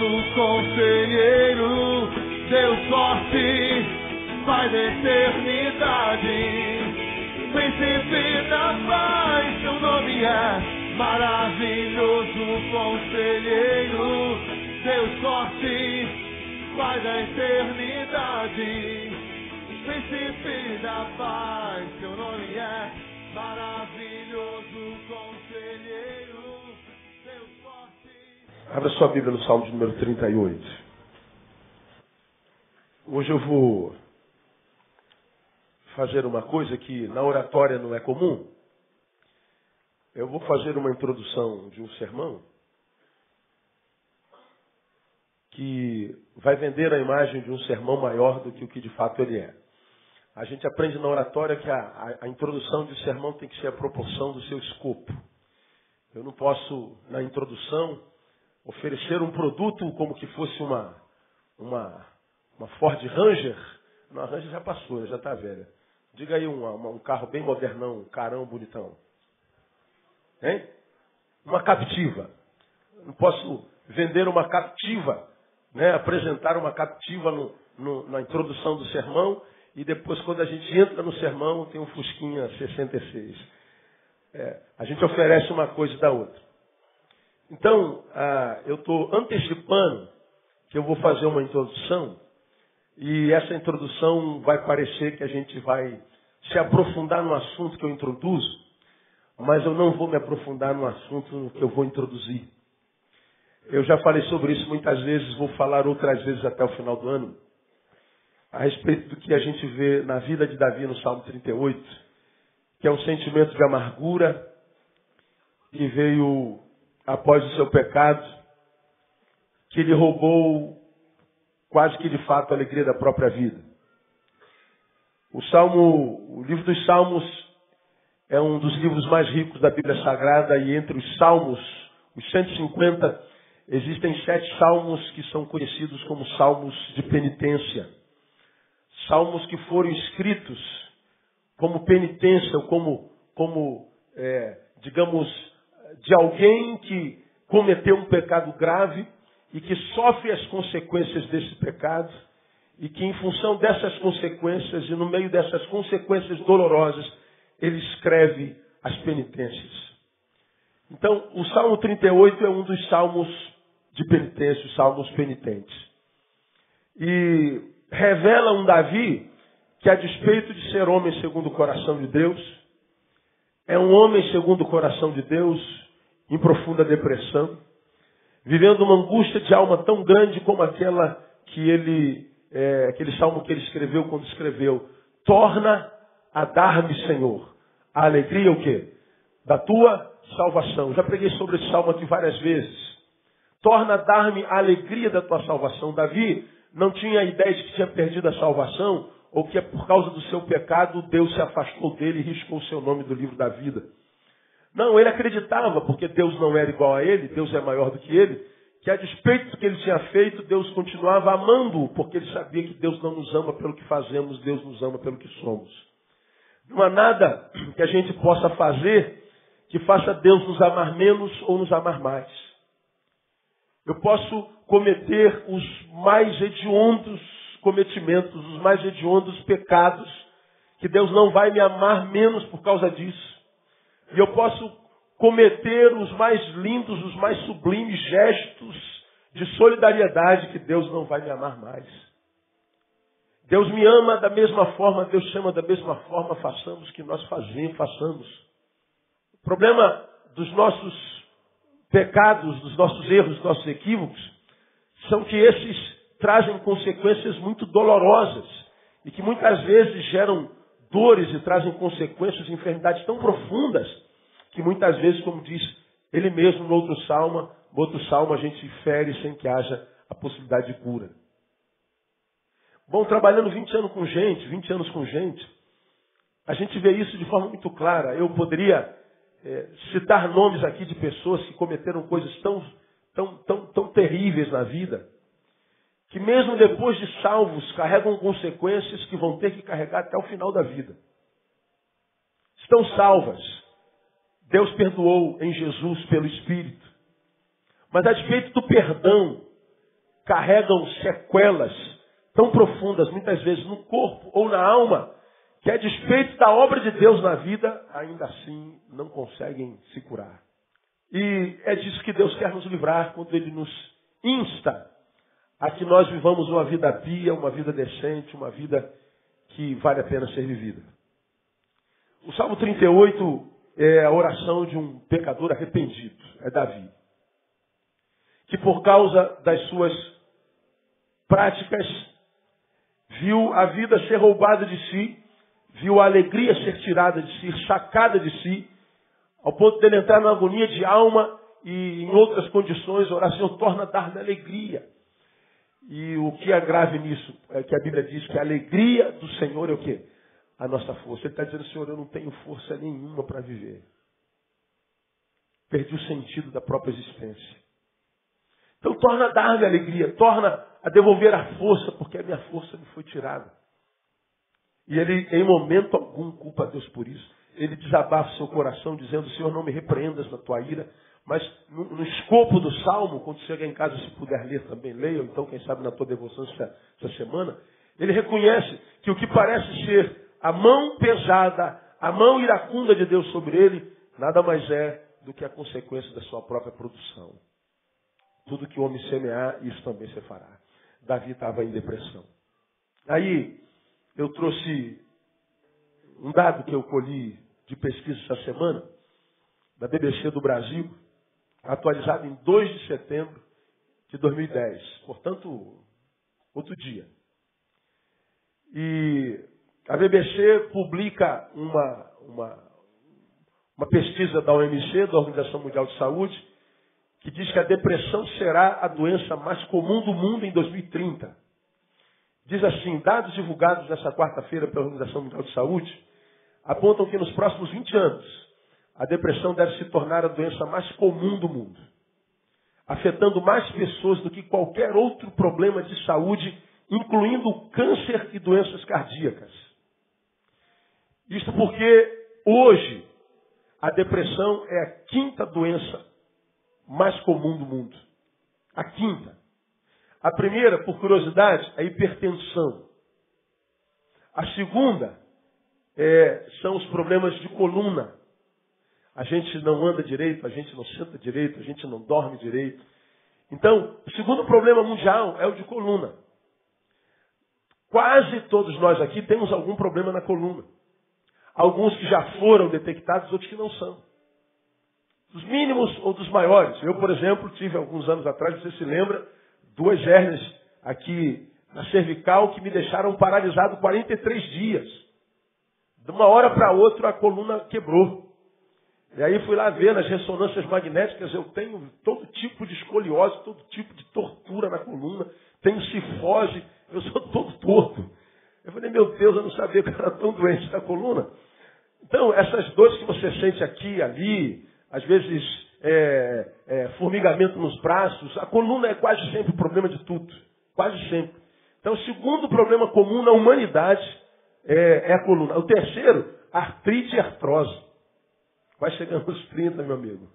maravilhoso conselheiro, Deus forte, Pai da eternidade, príncipe da paz, seu nome é maravilhoso conselheiro, Deus forte, Pai da eternidade, príncipe da paz, seu nome é maravilhoso conselheiro, Deus forte. Abra sua Bíblia no Salmo de número 38. Hoje eu vou fazer uma coisa que na oratória não é comum. Eu vou fazer uma introdução de um sermão que vai vender a imagem de um sermão maior do que o que de fato ele é. A gente aprende na oratória que a introdução de um sermão tem que ser a proporção do seu escopo. Eu não posso, na introdução, oferecer um produto como que fosse uma Ford Ranger. Não, a Ranger já passou, já está velha. Diga aí um carro bem modernão, um carão bonitão. Hein? Uma captiva. Não posso vender uma captiva, né? Apresentar uma captiva na introdução do sermão e depois, quando a gente entra no sermão, tem um Fusquinha 66. A gente oferece uma coisa da outra. Então, eu estou antecipando que eu vou fazer uma introdução e essa introdução vai parecer que a gente vai se aprofundar no assunto que eu introduzo, mas eu não vou me aprofundar no assunto que eu vou introduzir. Eu já falei sobre isso muitas vezes, vou falar outras vezes até o final do ano, a respeito do que a gente vê na vida de Davi no Salmo 38, que é um sentimento de amargura que veio após o seu pecado, que lhe roubou quase que de fato a alegria da própria vida. O livro dos Salmos é um dos livros mais ricos da Bíblia Sagrada e entre os Salmos, os 150, existem 7 salmos que são conhecidos como salmos de penitência. Salmos que foram escritos como penitência, ou digamos, de alguém que cometeu um pecado grave e que sofre as consequências desse pecado e que em função dessas consequências e no meio dessas consequências dolorosas, ele escreve as penitências. Então, o Salmo 38 é um dos salmos de penitência, os salmos penitentes. E revela um Davi que, a despeito de ser homem segundo o coração de Deus, é um homem segundo o coração de Deus, em profunda depressão, vivendo uma angústia de alma tão grande como aquela que aquele salmo que ele escreveu quando escreveu: torna a dar-me, Senhor, a alegria o quê? Da tua salvação. Já preguei sobre esse salmo aqui várias vezes. Torna a dar-me a alegria da tua salvação. Davi não tinha a ideia de que tinha perdido a salvação, ou que por causa do seu pecado Deus se afastou dele e riscou o seu nome do livro da vida. Não, ele acreditava, porque Deus não era igual a ele, Deus é maior do que ele, que a despeito do que ele tinha feito, Deus continuava amando-o, porque ele sabia que Deus não nos ama pelo que fazemos, Deus nos ama pelo que somos. Não há nada que a gente possa fazer que faça Deus nos amar menos ou nos amar mais. Eu posso cometer os mais hediondos cometimentos, os mais hediondos pecados, que Deus não vai me amar menos por causa disso. E eu posso cometer os mais lindos, os mais sublimes gestos de solidariedade, que Deus não vai me amar mais. Deus me ama da mesma forma, Deus chama da mesma forma, façamos o que nós façamos. O problema dos nossos pecados, dos nossos erros, dos nossos equívocos, são que esses trazem consequências muito dolorosas e que muitas vezes geram dores e trazem consequências de enfermidades tão profundas que muitas vezes, como diz ele mesmo no outro salmo a gente fere sem que haja a possibilidade de cura. Bom, trabalhando 20 anos com gente, a gente vê isso de forma muito clara. Eu poderia citar nomes aqui de pessoas que cometeram coisas tão terríveis na vida, que mesmo depois de salvos, carregam consequências que vão ter que carregar até o final da vida. Estão salvas. Deus perdoou em Jesus pelo Espírito. Mas a despeito do perdão carregam sequelas tão profundas, muitas vezes no corpo ou na alma, que a despeito da obra de Deus na vida, ainda assim não conseguem se curar. E é disso que Deus quer nos livrar quando Ele nos insta a que nós vivamos uma vida pia, uma vida decente, uma vida que vale a pena ser vivida. O Salmo 38 é a oração de um pecador arrependido, é Davi, que por causa das suas práticas viu a vida ser roubada de si, viu a alegria ser tirada de si, sacada de si, ao ponto de ele entrar na agonia de alma e em outras condições orar, Senhor, torna a dar-me alegria. E o que é grave nisso é que a Bíblia diz que a alegria do Senhor é o quê? A nossa força. Ele está dizendo, Senhor, eu não tenho força nenhuma para viver. Perdi o sentido da própria existência. Então torna a dar-me alegria, torna a devolver a força, porque a minha força me foi tirada. E ele, em momento algum, culpa a Deus por isso. Ele desabafa o seu coração, dizendo, Senhor, não me repreendas na tua ira. Mas no escopo do Salmo, quando chegar em casa, se puder ler também, leia, ou então, quem sabe, na tua devoção essa semana, ele reconhece que o que parece ser a mão pesada, a mão iracunda de Deus sobre ele, nada mais é do que a consequência da sua própria produção. Tudo que o homem semear, isso também se fará. Davi estava em depressão. Aí, eu trouxe um dado que eu colhi de pesquisa essa semana, da BBC do Brasil, atualizado em 2 de setembro de 2010. Portanto, outro dia. E a BBC publica uma pesquisa da OMC, da Organização Mundial de Saúde, que diz que a depressão será a doença mais comum do mundo em 2030. Diz assim, dados divulgados nesta quarta-feira pela Organização Mundial de Saúde apontam que nos próximos 20 anos a depressão deve se tornar a doença mais comum do mundo, afetando mais pessoas do que qualquer outro problema de saúde, incluindo câncer e doenças cardíacas. Isto porque hoje a depressão é a 5ª doença mais comum do mundo. A 5ª. A primeira, por curiosidade, é a hipertensão. A segunda são os problemas de coluna. A gente não anda direito, a gente não senta direito, a gente não dorme direito. Então, o segundo problema mundial é o de coluna. Quase todos nós aqui temos algum problema na coluna. Alguns que já foram detectados, outros que não são. Dos mínimos ou dos maiores. Eu, por exemplo, tive alguns anos atrás, você se lembra, 2 hérnias aqui na cervical que me deixaram paralisado 43 dias. De uma hora para outra a coluna quebrou. E aí fui lá ver nas ressonâncias magnéticas, eu tenho todo tipo de escoliose, todo tipo de tortura na coluna, tenho cifose, eu sou todo torto. Eu falei, meu Deus, eu não sabia que eu era tão doente da coluna. Então, essas dores que você sente aqui, ali, às vezes formigamento nos braços, a coluna é quase sempre o problema de tudo. Quase sempre. Então, o segundo problema comum na humanidade é a coluna. O terceiro, artrite e artrose. Vai chegando aos 30, meu amigo.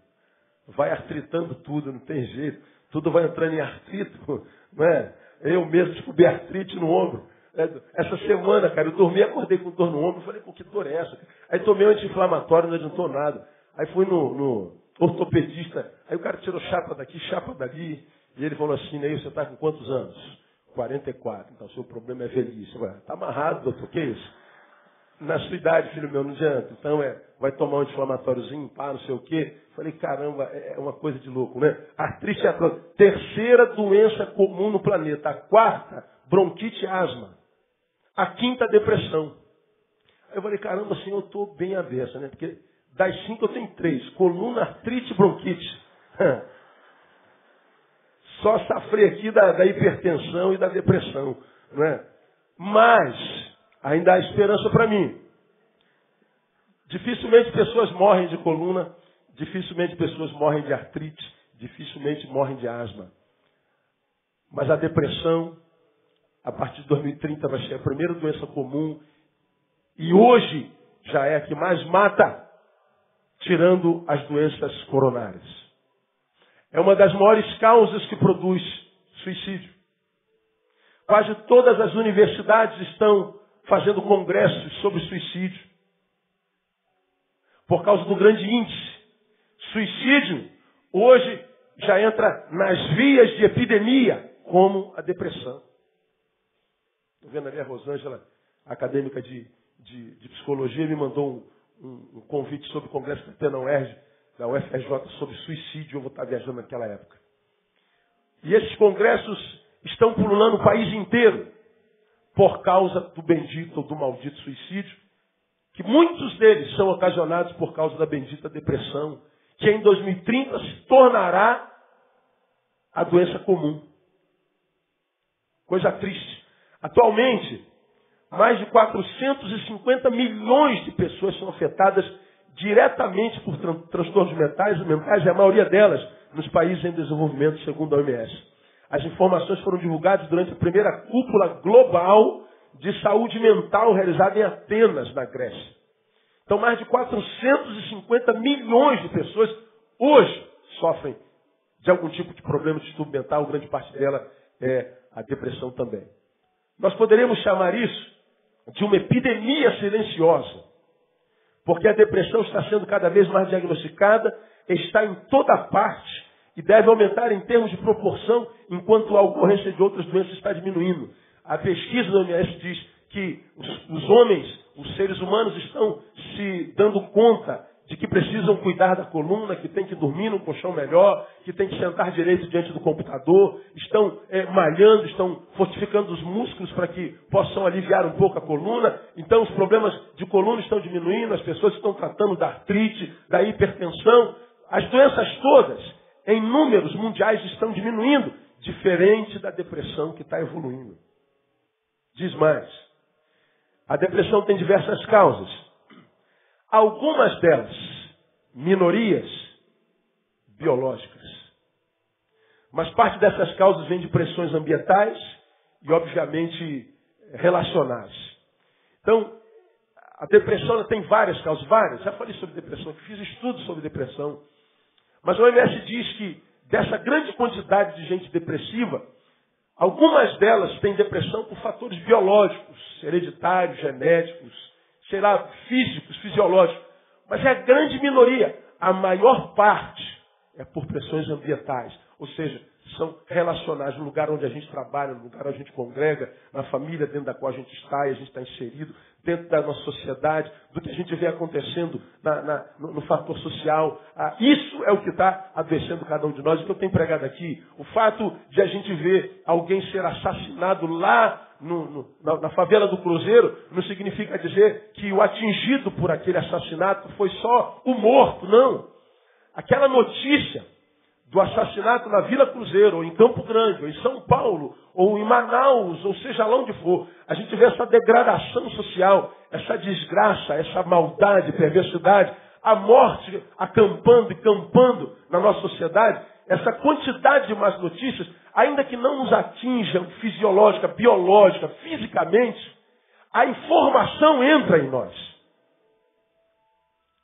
Vai artritando tudo, não tem jeito. Tudo vai entrando em artrito, não é? Eu mesmo descobri artrite no ombro. Essa semana, cara, eu dormi, acordei com dor no ombro. Falei, pô, que dor é essa? Aí tomei um anti-inflamatório, não adiantou nada. Aí fui no ortopedista. Aí o cara tirou chapa daqui, chapa dali. E ele falou assim, Neil, você está com quantos anos? 44. Então, seu problema é velhice. Está amarrado, doutor, que é isso? Na sua idade, filho meu, não adianta. Então, vai tomar um anti-inflamatóriozinho, pá, não sei o quê. Falei, caramba, é uma coisa de louco, né? Artrite e artrose. Terceira doença comum no planeta. A 4ª, bronquite e asma. A 5ª, depressão. Aí eu falei, caramba, assim, eu estou bem avessa, né? Porque das 5 eu tenho 3. Coluna, artrite e bronquite. Só sofri aqui da hipertensão e da depressão, não é? Mas ainda há esperança para mim. Dificilmente pessoas morrem de coluna, dificilmente pessoas morrem de artrite, dificilmente morrem de asma. Mas a depressão, a partir de 2030, vai ser a primeira doença comum e hoje já é a que mais mata, tirando as doenças coronárias. É uma das maiores causas que produz suicídio. Quase todas as universidades estão fazendo congressos sobre suicídio. Por causa do grande índice. Suicídio, hoje, já entra nas vias de epidemia, como a depressão. Estou vendo ali a Rosângela, acadêmica de psicologia, me mandou um convite sobre o congresso que tem na UERJ, da UFRJ, sobre suicídio. Eu vou estar viajando naquela época. E esses congressos estão pululando o país inteiro por causa do bendito ou do maldito suicídio, que muitos deles são ocasionados por causa da bendita depressão, que em 2030 se tornará a doença comum. Coisa triste. Atualmente, mais de 450 milhões de pessoas são afetadas diretamente por transtornos mentais, e a maioria delas nos países em desenvolvimento, segundo a OMS. As informações foram divulgadas durante a primeira cúpula global de saúde mental realizada em Atenas, na Grécia. Então, mais de 450 milhões de pessoas hoje sofrem de algum tipo de problema de distúrbio mental, grande parte dela é a depressão também. Nós poderíamos chamar isso de uma epidemia silenciosa, porque a depressão está sendo cada vez mais diagnosticada, está em toda parte e deve aumentar em termos de proporção, enquanto a ocorrência de outras doenças está diminuindo. A pesquisa da OMS diz que os homens, os seres humanos, estão se dando conta de que precisam cuidar da coluna, que tem que dormir num colchão melhor, que tem que sentar direito diante do computador, estão malhando, estão fortificando os músculos para que possam aliviar um pouco a coluna. Então os problemas de coluna estão diminuindo, as pessoas estão tratando da artrite, da hipertensão. As doenças todas, em números mundiais, estão diminuindo, diferente da depressão que está evoluindo. Diz mais, a depressão tem diversas causas. Algumas delas, minorias biológicas. Mas parte dessas causas vem de pressões ambientais e, obviamente, relacionais. Então, a depressão ela tem várias causas, várias. Já falei sobre depressão, fiz estudos sobre depressão. Mas a OMS diz que dessa grande quantidade de gente depressiva, algumas delas têm depressão por fatores biológicos, hereditários, genéticos, sei lá, físicos, fisiológicos. Mas é a grande minoria. A maior parte é por pressões ambientais. Ou seja, são relacionais no lugar onde a gente trabalha, no lugar onde a gente congrega, na família dentro da qual a gente está e a gente está inserido, dentro da nossa sociedade, do que a gente vê acontecendo no fator social. Isso é o que está adoecendo cada um de nós. O que eu tenho pregado aqui, o fato de a gente ver alguém ser assassinado lá na favela do Cruzeiro, não significa dizer que o atingido por aquele assassinato foi só o morto, não. Aquela notícia do assassinato na Vila Cruzeiro, ou em Campo Grande, ou em São Paulo, ou em Manaus, ou seja lá onde for, a gente vê essa degradação social, essa desgraça, essa maldade, perversidade, a morte acampando e campando na nossa sociedade, essa quantidade de más notícias, ainda que não nos atinjam fisiológica, biológica, fisicamente, a informação entra em nós.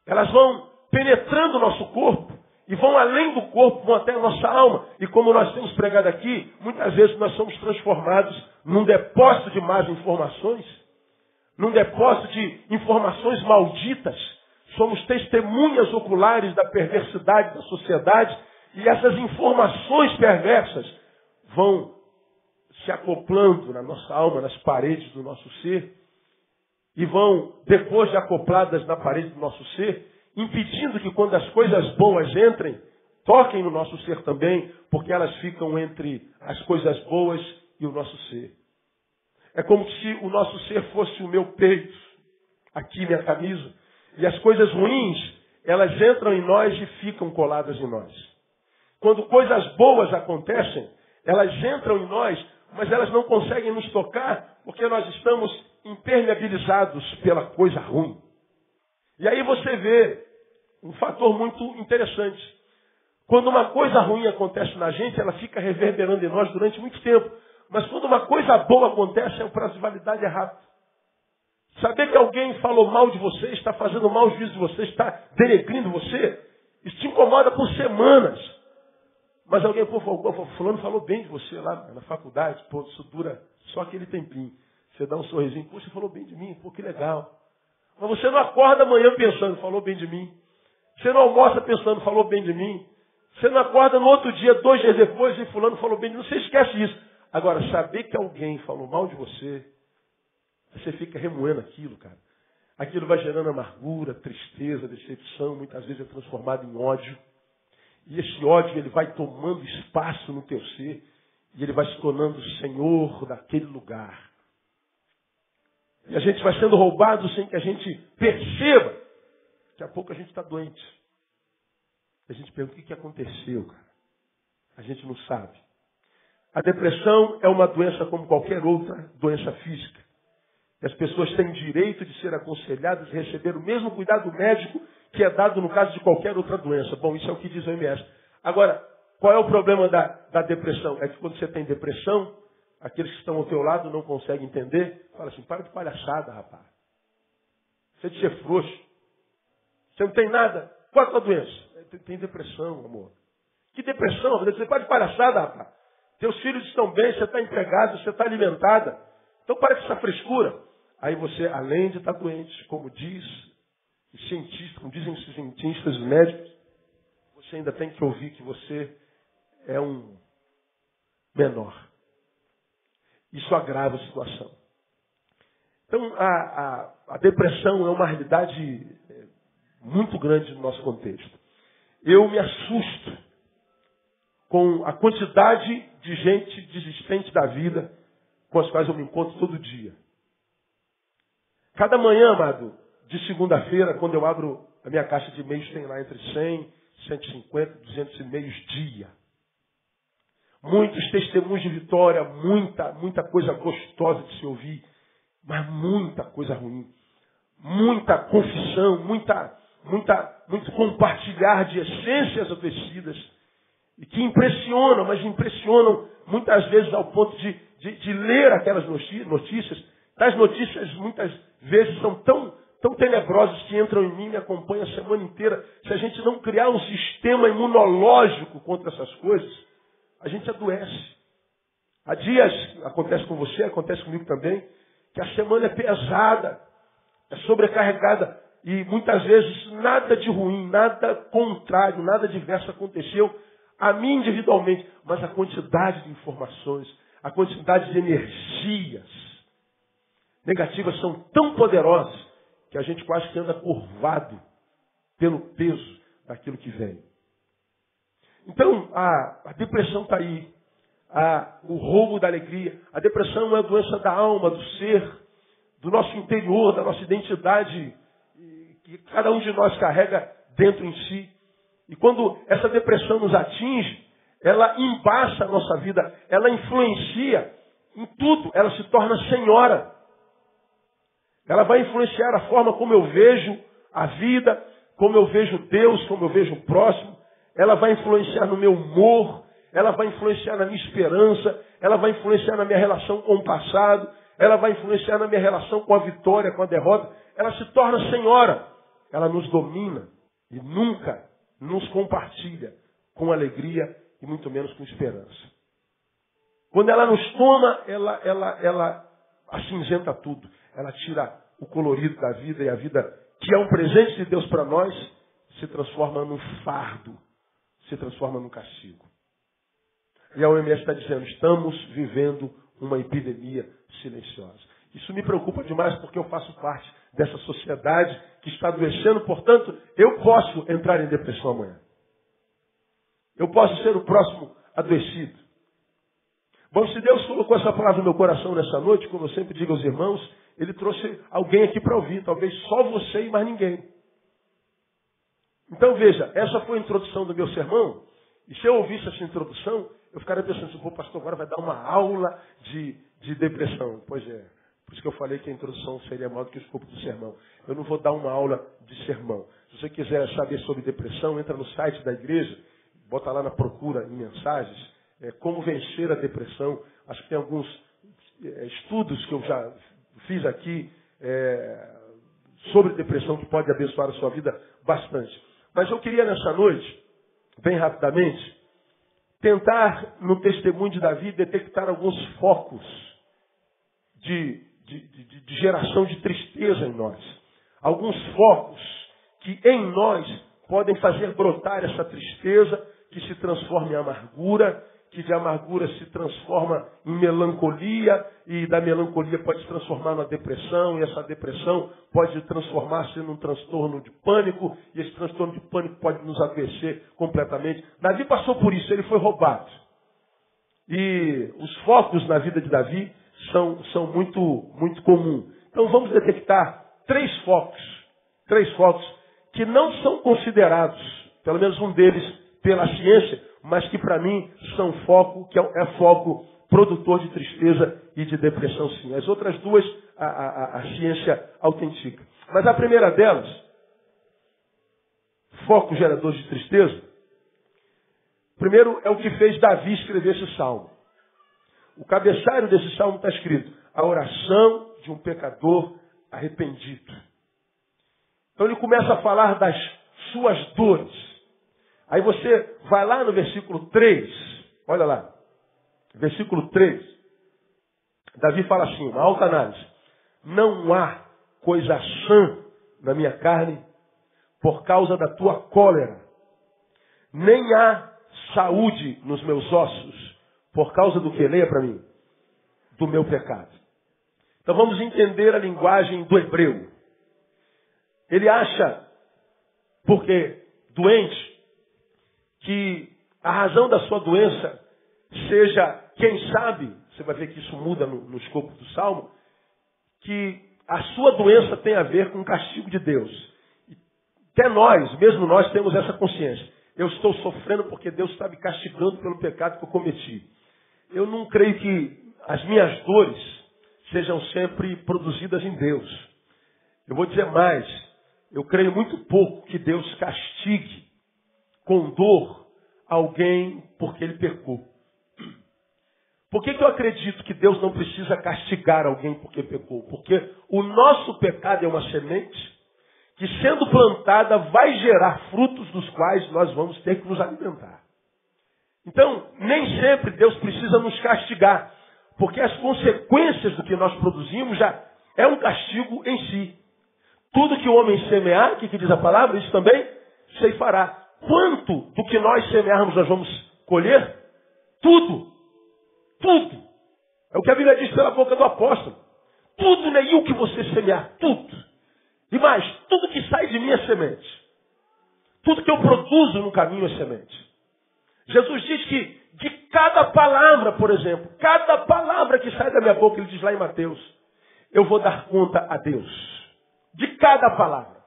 Elas vão penetrando o nosso corpo, e vão além do corpo, vão até a nossa alma. E como nós temos pregado aqui, muitas vezes nós somos transformados num depósito de más informações, num depósito de informações malditas. Somos testemunhas oculares da perversidade da sociedade, e essas informações perversas vão se acoplando na nossa alma, nas paredes do nosso ser, e vão, depois de acopladas na parede do nosso ser, impedindo que quando as coisas boas entrem, toquem no nosso ser também, porque elas ficam entre as coisas boas e o nosso ser. É como se o nosso ser fosse o meu peito, aqui minha camisa, e as coisas ruins, elas entram em nós e ficam coladas em nós. Quando coisas boas acontecem, elas entram em nós, mas elas não conseguem nos tocar, porque nós estamos impermeabilizados pela coisa ruim. E aí você vê um fator muito interessante. Quando uma coisa ruim acontece na gente, ela fica reverberando em nós durante muito tempo. Mas quando uma coisa boa acontece, o prazo de validade é rápido. Saber que alguém falou mal de você, está fazendo mau juízo de você, está denegrindo você, isso te incomoda por semanas. Mas alguém, pô, fulano falou bem de você lá na faculdade, pô, isso dura só aquele tempinho. Você dá um sorrisinho, pô, você falou bem de mim, pô, que legal. Mas você não acorda amanhã pensando, falou bem de mim. Você não almoça pensando, falou bem de mim. Você não acorda no outro dia, 2 dias depois, e fulano falou bem de mim. Você esquece isso. Agora, saber que alguém falou mal de você, você fica remoendo aquilo, cara. Aquilo vai gerando amargura, tristeza, decepção, muitas vezes é transformado em ódio. E esse ódio, ele vai tomando espaço no teu ser, e ele vai se tornando o senhor daquele lugar. E a gente vai sendo roubado sem que a gente perceba. Daqui a pouco a gente está doente. A gente pergunta, o que aconteceu, cara? A gente não sabe. A depressão é uma doença como qualquer outra doença física. E as pessoas têm direito de ser aconselhadas e receber o mesmo cuidado médico que é dado no caso de qualquer outra doença. Bom, isso é o que diz a OMS. Agora, qual é o problema da depressão? É que quando você tem depressão, aqueles que estão ao teu lado não conseguem entender. Fala assim, para de palhaçada, rapaz. Você de ser frouxo. Você não tem nada. Qual é a tua doença? Tem depressão, amor. Que depressão? Você para de palhaçada, rapaz. Teus filhos estão bem, você está empregado, você está alimentada. Então para com essa frescura. Aí você, além de estar doente, como diz os cientistas, como dizem os cientistas, os médicos, você ainda tem que ouvir que você é um menor. Isso agrava a situação. Então a depressão é uma realidade muito grande no nosso contexto. Eu me assusto com a quantidade de gente desistente da vida com as quais eu me encontro todo dia. Cada manhã, amado, de segunda-feira, quando eu abro a minha caixa de e-mails, tem lá entre 100, 150, 200 e-mails dia. Muitos testemunhos de vitória, muita coisa gostosa de se ouvir, mas muita coisa ruim. Muita confissão, muito compartilhar de essências adoecidas e que impressionam, mas impressionam muitas vezes ao ponto de ler aquelas notícias. Tais notícias muitas vezes são tão tenebrosas que entram em mim e me acompanham a semana inteira. Se a gente não criar um sistema imunológico contra essas coisas, a gente adoece. Há dias, acontece com você, acontece comigo também, que a semana é pesada, é sobrecarregada. E muitas vezes nada de ruim, nada contrário, nada diverso aconteceu a mim individualmente. Mas a quantidade de informações, a quantidade de energias negativas são tão poderosas que a gente quase que anda curvado pelo peso daquilo que vem. Então, a depressão está aí. O roubo da alegria. A depressão é uma doença da alma, do ser, do nosso interior, da nossa identidade, que cada um de nós carrega dentro em si. E quando essa depressão nos atinge, ela embaça a nossa vida, ela influencia em tudo, ela se torna senhora. Ela vai influenciar a forma como eu vejo a vida, como eu vejo Deus, como eu vejo o próximo. Ela vai influenciar no meu humor, ela vai influenciar na minha esperança, ela vai influenciar na minha relação com o passado, ela vai influenciar na minha relação com a vitória, com a derrota. Ela se torna senhora, ela nos domina e nunca nos compartilha com alegria e muito menos com esperança. Quando ela nos toma, ela acinzenta tudo. Ela tira o colorido da vida e a vida, que é um presente de Deus para nós, se transforma num fardo, se transforma num castigo. E a OMS está dizendo, estamos vivendo uma epidemia silenciosa. Isso me preocupa demais porque eu faço parte dessa sociedade que está adoecendo, portanto, eu posso entrar em depressão amanhã. Eu posso ser o próximo adoecido. Bom, se Deus colocou essa palavra no meu coração nessa noite, como eu sempre digo aos irmãos, Ele trouxe alguém aqui para ouvir, talvez só você e mais ninguém. Então veja, essa foi a introdução do meu sermão, e se eu ouvisse essa introdução, eu ficaria pensando assim, pô, pastor, agora vai dar uma aula de depressão. Pois é, por isso que eu falei que a introdução seria maior do que o escopo do sermão. Eu não vou dar uma aula de sermão. Se você quiser saber sobre depressão, entra no site da igreja, bota lá na procura em mensagens, como vencer a depressão. Acho que tem alguns estudos que eu já fiz aqui sobre depressão que pode abençoar a sua vida bastante. Mas eu queria nessa noite, bem rapidamente, tentar, no testemunho de Davi, detectar alguns focos de geração de tristeza em nós. Alguns focos que em nós podem fazer brotar essa tristeza, que se transforma em amargura, que de amargura se transforma em melancolia, e da melancolia pode se transformar numa depressão, e essa depressão pode transformar-se num transtorno de pânico, e esse transtorno de pânico pode nos adoecer completamente. Davi passou por isso, ele foi roubado. E os focos na vida de Davi são muito comuns. Então vamos detectar três focos que não são considerados, pelo menos um deles, pela ciência, mas que para mim são foco, que é foco produtor de tristeza e de depressão, sim. As outras duas, a ciência autentica. Mas a primeira delas, foco gerador de tristeza, primeiro é o que fez Davi escrever esse salmo. O cabeçalho desse salmo está escrito: a oração de um pecador arrependido. Então ele começa a falar das suas dores. Aí você vai lá no versículo 3, olha lá, versículo 3. Davi fala assim, uma alta análise: não há coisa sã na minha carne por causa da tua cólera, nem há saúde nos meus ossos por causa do que? Leia para mim. Do meu pecado. Então vamos entender a linguagem do hebreu. Ele acha, porque doente, que a razão da sua doença seja, quem sabe, você vai ver que isso muda no escopo do Salmo, que a sua doença tem a ver com o castigo de Deus. Até nós, mesmo nós, temos essa consciência. Eu estou sofrendo porque Deus está me castigando pelo pecado que eu cometi. Eu não creio que as minhas dores sejam sempre produzidas em Deus. Eu vou dizer mais, eu creio muito pouco que Deus castigue com dor alguém porque ele pecou. Por que eu acredito que Deus não precisa castigar alguém porque pecou? Porque o nosso pecado é uma semente que, sendo plantada, vai gerar frutos dos quais nós vamos ter que nos alimentar. Então, nem sempre Deus precisa nos castigar, porque as consequências do que nós produzimos já é um castigo em si. Tudo que o homem semear, o que diz a palavra, isso também ceifará. Quanto do que nós semearmos nós vamos colher? Tudo. Tudo. É o que a Bíblia diz pela boca do apóstolo. Tudo, nem o que você semear, tudo. E mais, tudo que sai de mim é semente. Tudo que eu produzo no caminho é semente. Jesus diz que de cada palavra, por exemplo, cada palavra que sai da minha boca, ele diz lá em Mateus, eu vou dar conta a Deus. De cada palavra.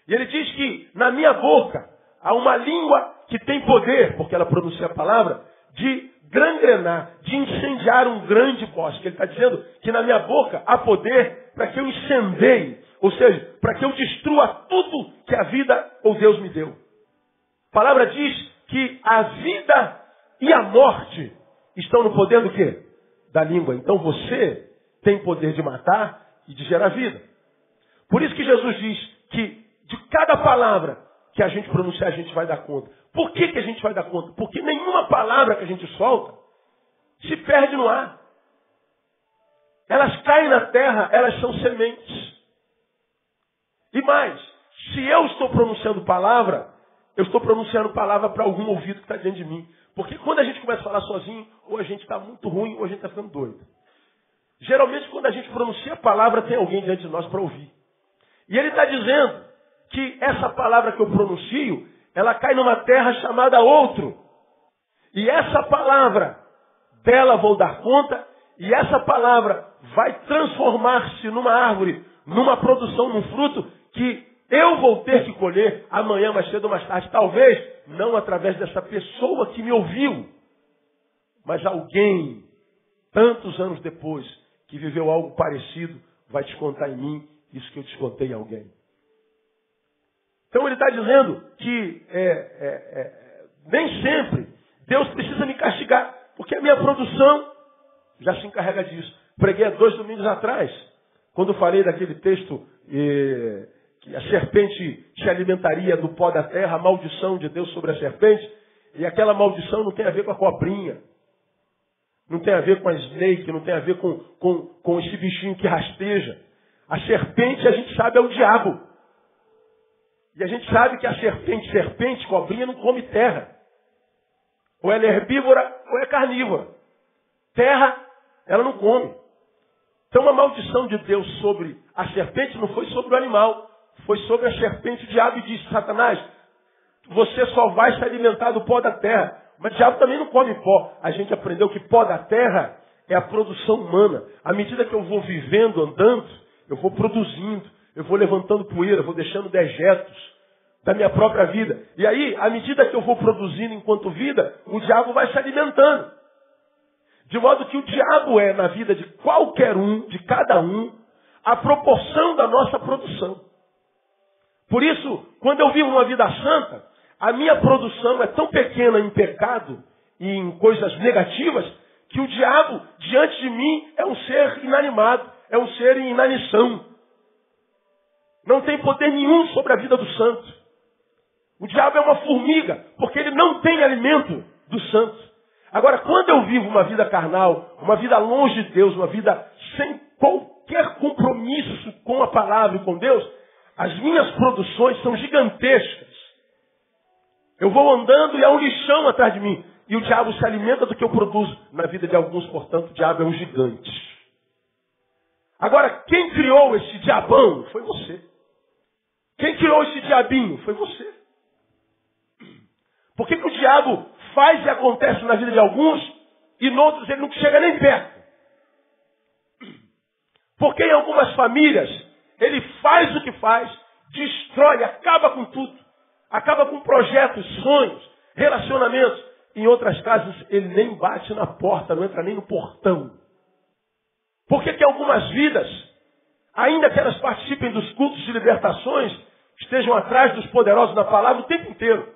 E ele diz que na minha boca há uma língua que tem poder, porque ela pronuncia a palavra, de gangrenar, de incendiar um grande bosque. Ele está dizendo que na minha boca há poder para que eu incendeie, ou seja, para que eu destrua tudo que a vida ou Deus me deu. A palavra diz que a vida e a morte estão no poder do quê? Da língua. Então você tem poder de matar e de gerar vida. Por isso que Jesus diz que de cada palavra que a gente pronunciar, a gente vai dar conta. Por que a gente vai dar conta? Porque nenhuma palavra que a gente solta se perde no ar. Elas caem na terra, elas são sementes. E mais, se eu estou pronunciando palavra, eu estou pronunciando palavra para algum ouvido que está dentro de mim. Porque quando a gente começa a falar sozinho, ou a gente está muito ruim, ou a gente está ficando doido. Geralmente, quando a gente pronuncia a palavra, tem alguém diante de nós para ouvir. E ele está dizendo que essa palavra que eu pronuncio, ela cai numa terra chamada outro. E essa palavra, dela vou dar conta, e essa palavra vai transformar-se numa árvore, numa produção, num fruto, que eu vou ter que colher amanhã, mais cedo ou mais tarde. Talvez não através dessa pessoa que me ouviu, mas alguém, tantos anos depois, que viveu algo parecido, vai descontar em mim isso que eu descontei em alguém. Então ele está dizendo que nem sempre Deus precisa me castigar, porque a minha produção já se encarrega disso. Preguei há 2 domingos atrás, quando falei daquele texto que a serpente se alimentaria do pó da terra, a maldição de Deus sobre a serpente. E aquela maldição não tem a ver com a cobrinha. Não tem a ver com a snake, não tem a ver com esse bichinho que rasteja. A serpente, a gente sabe, é o diabo. E a gente sabe que a serpente, cobrinha, não come terra. Ou ela é herbívora ou é carnívora. Terra, ela não come. Então a maldição de Deus sobre a serpente não foi sobre o animal. Foi sobre a serpente. O diabo disse: Satanás, você só vai se alimentar do pó da terra. Mas o diabo também não come pó. A gente aprendeu que pó da terra é a produção humana. À medida que eu vou vivendo, andando, eu vou produzindo. Eu vou levantando poeira, vou deixando dejetos da minha própria vida. E aí, à medida que eu vou produzindo enquanto vida, o diabo vai se alimentando. De modo que o diabo é, na vida de qualquer um, de cada um, a proporção da nossa produção. Por isso, quando eu vivo uma vida santa, a minha produção é tão pequena em pecado e em coisas negativas, que o diabo, diante de mim, é um ser inanimado, é um ser em inanição. Não tem poder nenhum sobre a vida do santo. O diabo é uma formiga, porque ele não tem alimento do santo. Agora, quando eu vivo uma vida carnal, uma vida longe de Deus, uma vida sem qualquer compromisso com a palavra e com Deus, as minhas produções são gigantescas. Eu vou andando e há um lixão atrás de mim. E o diabo se alimenta do que eu produzo. Na vida de alguns, portanto, o diabo é um gigante. Agora, quem criou esse diabão foi você. Quem criou esse diabinho foi você. Por que o diabo faz e acontece na vida de alguns e em outros ele não chega nem perto? Porque em algumas famílias ele faz o que faz, destrói, acaba com tudo. Acaba com projetos, sonhos, relacionamentos. Em outras casas ele nem bate na porta, não entra nem no portão. Por que algumas vidas, ainda que elas participem dos cultos de libertações, estejam atrás dos poderosos na palavra o tempo inteiro?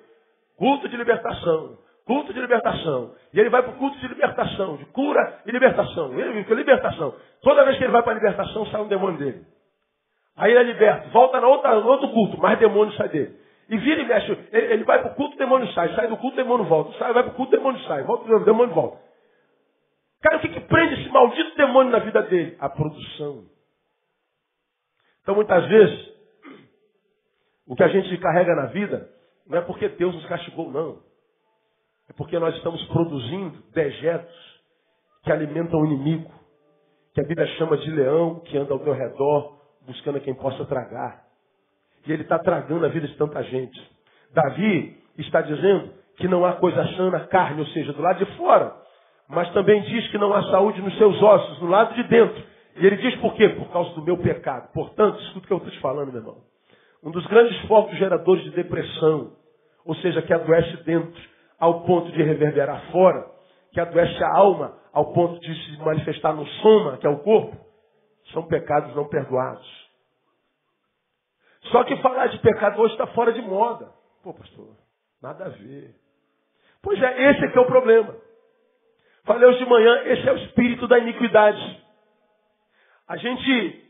Culto de libertação, culto de libertação. E ele vai para o culto de libertação, de cura e libertação. Ele fica libertação. Toda vez que ele vai para a libertação, sai um demônio dele. Aí ele é liberto, volta no outro culto, mais demônio sai dele. E vira e mexe, ele vai para o culto, o demônio sai do culto, o demônio volta. Vai para o culto, o demônio sai, volta, o demônio volta. Cara, o que prende esse maldito demônio na vida dele? A produção. Então, muitas vezes, o que a gente carrega na vida não é porque Deus nos castigou, não. É porque nós estamos produzindo dejetos que alimentam o inimigo, que a Bíblia chama de leão, que anda ao teu redor, buscando a quem possa tragar. E ele está tragando a vida de tanta gente. Davi está dizendo que não há coisa sã na carne, ou seja, do lado de fora. Mas também diz que não há saúde nos seus ossos, no lado de dentro. E ele diz por quê? Por causa do meu pecado. Portanto, escuta o que eu estou te falando, meu irmão. Um dos grandes focos geradores de depressão, ou seja, que adoece dentro ao ponto de reverberar fora, que adoece a alma ao ponto de se manifestar no soma, que é o corpo, são pecados não perdoados. Só que falar de pecado hoje está fora de moda. Pô, pastor, nada a ver. Pois é, esse é que é o problema. Falei hoje de manhã, esse é o espírito da iniquidade. A gente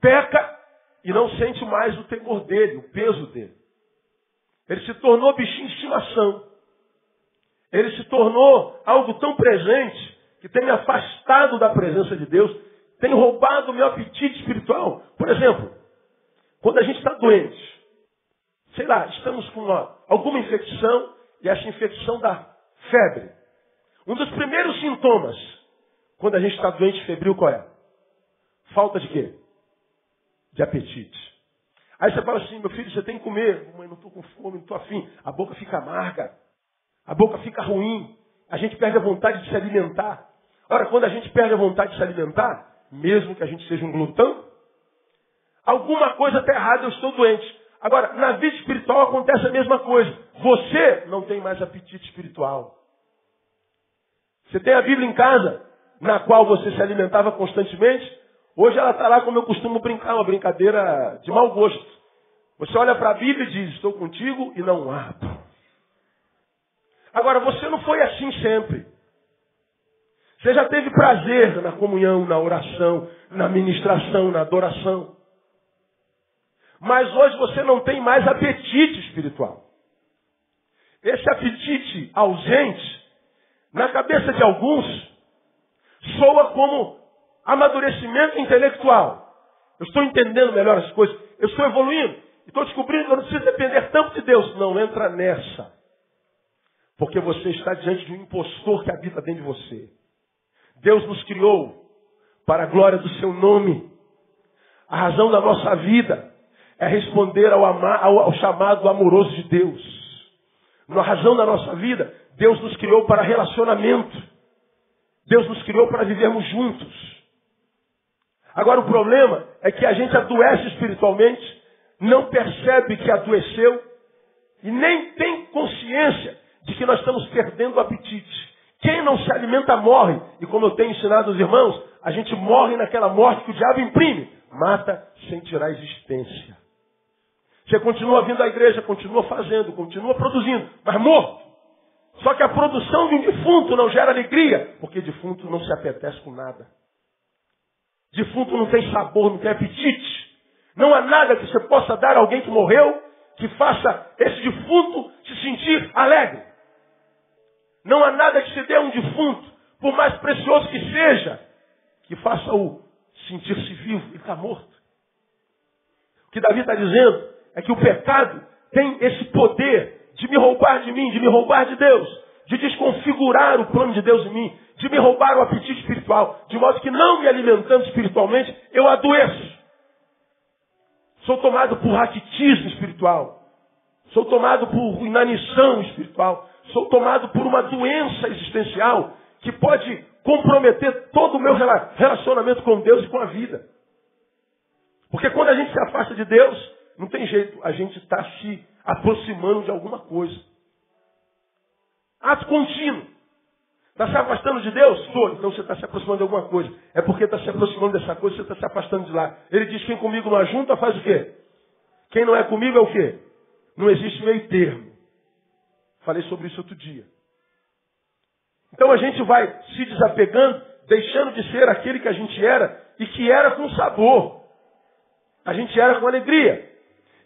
peca e não sente mais o temor dele, o peso dele. Ele se tornou bichinho de estimação. Ele se tornou algo tão presente que tem me afastado da presença de Deus, tem roubado o meu apetite espiritual. Por exemplo, quando a gente está doente, sei lá, estamos com alguma infecção e essa infecção dá febre. Um dos primeiros sintomas, quando a gente está doente febril, qual é? Falta de quê? De apetite. Aí você fala assim, meu filho, você tem que comer. Mãe, não estou com fome, não estou afim. A boca fica amarga. A boca fica ruim. A gente perde a vontade de se alimentar. Ora, quando a gente perde a vontade de se alimentar, mesmo que a gente seja um glutão, alguma coisa está errada, eu estou doente. Agora, na vida espiritual acontece a mesma coisa. Você não tem mais apetite espiritual. Você tem a Bíblia em casa, na qual você se alimentava constantemente. Hoje ela está lá como eu costumo brincar, uma brincadeira de mau gosto. Você olha para a Bíblia e diz, estou contigo e não abro. Agora, você não foi assim sempre. Você já teve prazer na comunhão, na oração, na ministração, na adoração. Mas hoje você não tem mais apetite espiritual. esse apetite ausente, na cabeça de alguns, soa como amadurecimento intelectual. Eu estou entendendo melhor as coisas, eu estou evoluindo, estou descobrindo que eu não preciso depender tanto de Deus. Não entra nessa. Porque você está diante de um impostor que habita dentro de você. Deus nos criou para a glória do seu nome. A razão da nossa vida é responder ao chamado amoroso de Deus. Na razão da nossa vida, Deus nos criou para relacionamento. Deus nos criou para vivermos juntos. Agora o problema é que a gente adoece espiritualmente, não percebe que adoeceu e nem tem consciência de que nós estamos perdendo o apetite. Quem não se alimenta morre. E como eu tenho ensinado os irmãos, a gente morre naquela morte que o diabo imprime. Mata sem tirar a existência. Você continua vindo à igreja, continua fazendo, continua produzindo, mas morto. Só que a produção de um defunto não gera alegria, porque defunto não se apetece com nada. Defunto não tem sabor, não tem apetite. Não há nada que você possa dar a alguém que morreu que faça esse defunto se sentir alegre. Não há nada que se dê a um defunto, por mais precioso que seja, que faça-o sentir-se vivo. Ele está morto. O que Davi está dizendo é que o pecado tem esse poder de me roubar de mim, de me roubar de Deus, de desconfigurar o plano de Deus em mim, de me roubar o apetite espiritual, de modo que não me alimentando espiritualmente, eu adoeço. Sou tomado por raquitismo espiritual. Sou tomado por inanição espiritual. Sou tomado por uma doença existencial que pode comprometer todo o meu relacionamento com Deus e com a vida. Porque quando a gente se afasta de Deus, não tem jeito, a gente está se aproximando de alguma coisa. Ato contínuo. Está se afastando de Deus? Estou. Então você está se aproximando de alguma coisa. É porque está se aproximando dessa coisa, você está se afastando de lá. Ele diz, quem comigo não ajunta, faz o quê? Quem não é comigo é o quê? Não existe meio termo. Falei sobre isso outro dia. Então a gente vai se desapegando, deixando de ser aquele que a gente era e que era com sabor. A gente era com alegria.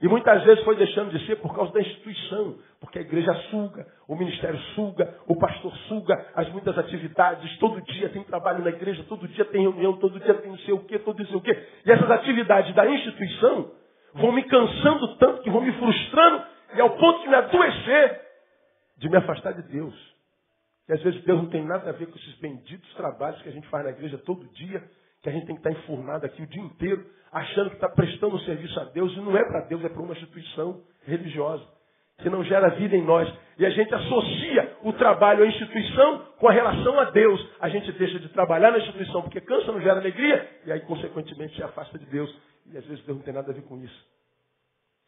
E muitas vezes foi deixando de ser por causa da instituição. Porque a igreja suga, o ministério suga, o pastor suga, as muitas atividades, todo dia tem trabalho na igreja, todo dia tem reunião, todo dia tem não sei o quê, todo não sei o quê. E essas atividades da instituição vão me cansando tanto que vão me frustrando e ao ponto de me adoecer, de me afastar de Deus. E às vezes Deus não tem nada a ver com esses benditos trabalhos que a gente faz na igreja todo dia, que a gente tem que estar enfurnado aqui o dia inteiro, achando que está prestando um serviço a Deus, e não é para Deus, é para uma instituição religiosa, que não gera vida em nós. E a gente associa o trabalho à instituição com a relação a Deus. A gente deixa de trabalhar na instituição porque cansa, não gera alegria, e aí, consequentemente, se afasta de Deus. E às vezes Deus não tem nada a ver com isso.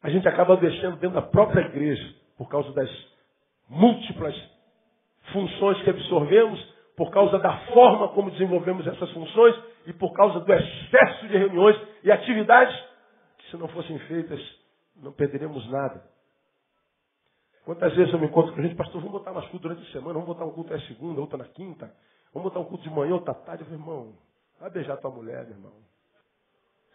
A gente acaba adoecendo dentro da própria igreja, por causa das múltiplas funções que absorvemos, por causa da forma como desenvolvemos essas funções e por causa do excesso de reuniões e atividades que, se não fossem feitas, não perderemos nada. Quantas vezes eu me encontro com a gente, pastor, vamos botar mais culto durante a semana, vamos botar um culto na segunda, outra na quinta, vamos botar um culto de manhã, outra tarde. Eu falo, irmão, vai beijar tua mulher, meu irmão.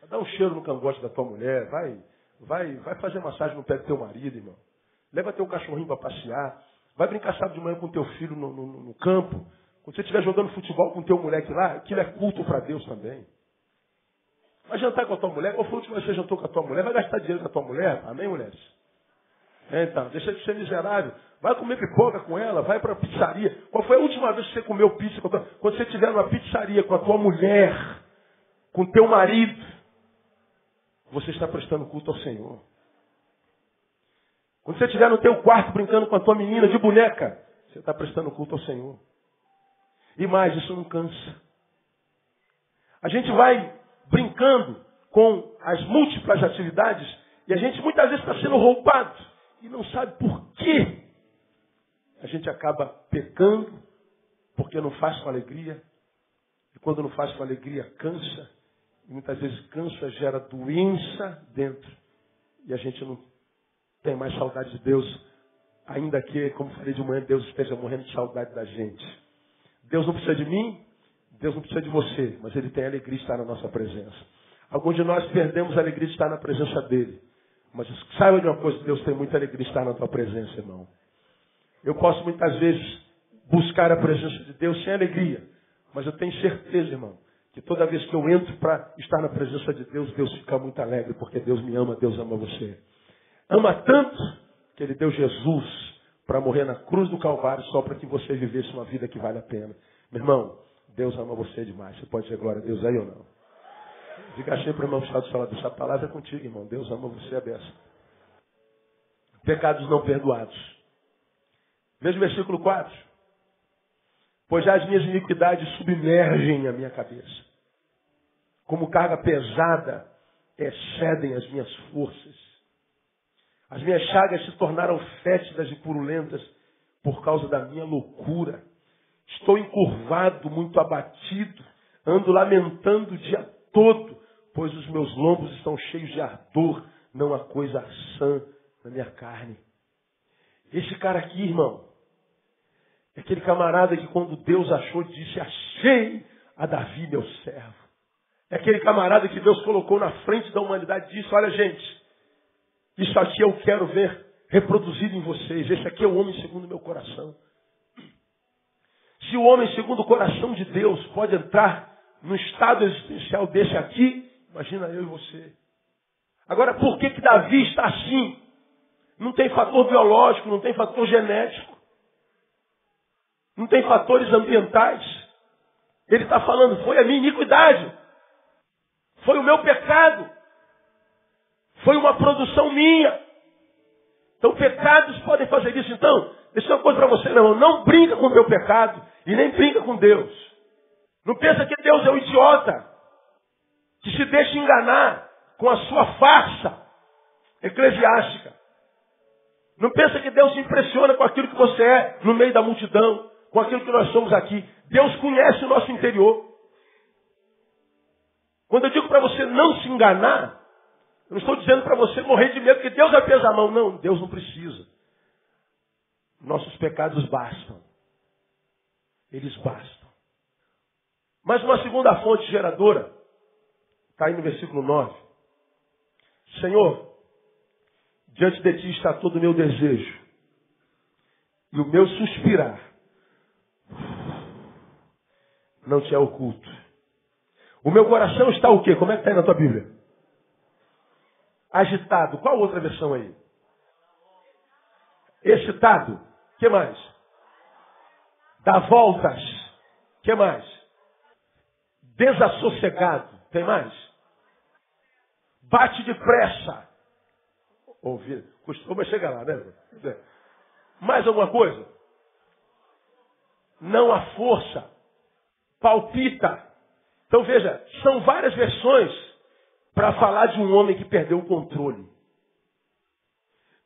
Vai dar um cheiro no cangote da tua mulher, vai fazer massagem no pé do teu marido, irmão. Leva teu cachorrinho para passear, vai brincar sábado de manhã com teu filho no campo. Quando você estiver jogando futebol com o teu moleque lá, aquilo é culto para Deus também. Vai jantar com a tua mulher. Qual foi a última vez que você jantou com a tua mulher? Vai gastar dinheiro com a tua mulher? Amém, mulheres? Então, deixa de ser miserável. Vai comer pipoca com ela, vai para a pizzaria. Qual foi a última vez que você comeu pizza com a tua... Quando você estiver numa pizzaria com a tua mulher, com o teu marido, você está prestando culto ao Senhor. Quando você estiver no teu quarto brincando com a tua menina de boneca, você está prestando culto ao Senhor. E mais, isso não cansa. A gente vai brincando com as múltiplas atividades e a gente muitas vezes está sendo roubado e não sabe por quê. A gente acaba pecando porque não faz com alegria. E quando não faz com alegria, cansa. E muitas vezes cansa, gera doença dentro. E a gente não tem mais saudade de Deus. Ainda que, como falei de manhã, Deus esteja morrendo de saudade da gente. Deus não precisa de mim, Deus não precisa de você, mas Ele tem alegria de estar na nossa presença. Alguns de nós perdemos a alegria de estar na presença dEle. Mas saiba de uma coisa, Deus tem muita alegria de estar na tua presença, irmão. Eu posso muitas vezes buscar a presença de Deus sem alegria. Mas eu tenho certeza, irmão, que toda vez que eu entro para estar na presença de Deus, Deus fica muito alegre, porque Deus me ama, Deus ama você. Ama tanto que Ele deu Jesus para morrer na cruz do Calvário só para que você vivesse uma vida que vale a pena. Meu irmão, Deus ama você demais. Você pode dizer glória a Deus aí ou não? Diga assim para o irmão que está do seu lado. Essa palavra é contigo, irmão. Deus ama você, é benção. Pecados não perdoados. Veja o versículo 4. Pois já as minhas iniquidades submergem a minha cabeça. Como carga pesada excedem as minhas forças. As minhas chagas se tornaram fétidas e purulentas por causa da minha loucura. Estou encurvado, muito abatido, ando lamentando o dia todo, pois os meus lombos estão cheios de ardor, não há coisa sã na minha carne. Esse cara aqui, irmão, é aquele camarada que quando Deus achou, disse, achei a Davi, meu servo. É aquele camarada que Deus colocou na frente da humanidade e disse, olha gente, isso aqui eu quero ver reproduzido em vocês. Esse aqui é o homem segundo o meu coração. Se o homem segundo o coração de Deus pode entrar no estado existencial desse aqui, imagina eu e você. Agora, por que Davi está assim? Não tem fator biológico, não tem fator genético. Não tem fatores ambientais. Ele está falando, foi a minha iniquidade. Foi o meu pecado. Foi uma produção minha. Então, pecados podem fazer isso. Então, deixa uma coisa para você, não. Não brinca com o meu pecado e nem brinca com Deus. Não pensa que Deus é um idiota que se deixa enganar com a sua farsa eclesiástica. Não pensa que Deus se impressiona com aquilo que você é no meio da multidão, com aquilo que nós somos aqui. Deus conhece o nosso interior. Quando eu digo para você não se enganar, eu não estou dizendo para você morrer de medo que Deus vai pesar a mão. Não, Deus não precisa. Nossos pecados bastam. Eles bastam. Mas uma segunda fonte geradora, está aí no versículo 9. Senhor, diante de ti está todo o meu desejo e o meu suspirar não te é oculto. O meu coração está o quê? Como é que está aí na tua Bíblia? Agitado. Qual outra versão aí? Excitado. O que mais? Dá voltas. O que mais? Desassossegado. Tem mais? Bate depressa. Ouvir. Costuma chegar lá, né? Mais alguma coisa? Não há força. Palpita. Então veja, são várias versões para falar de um homem que perdeu o controle.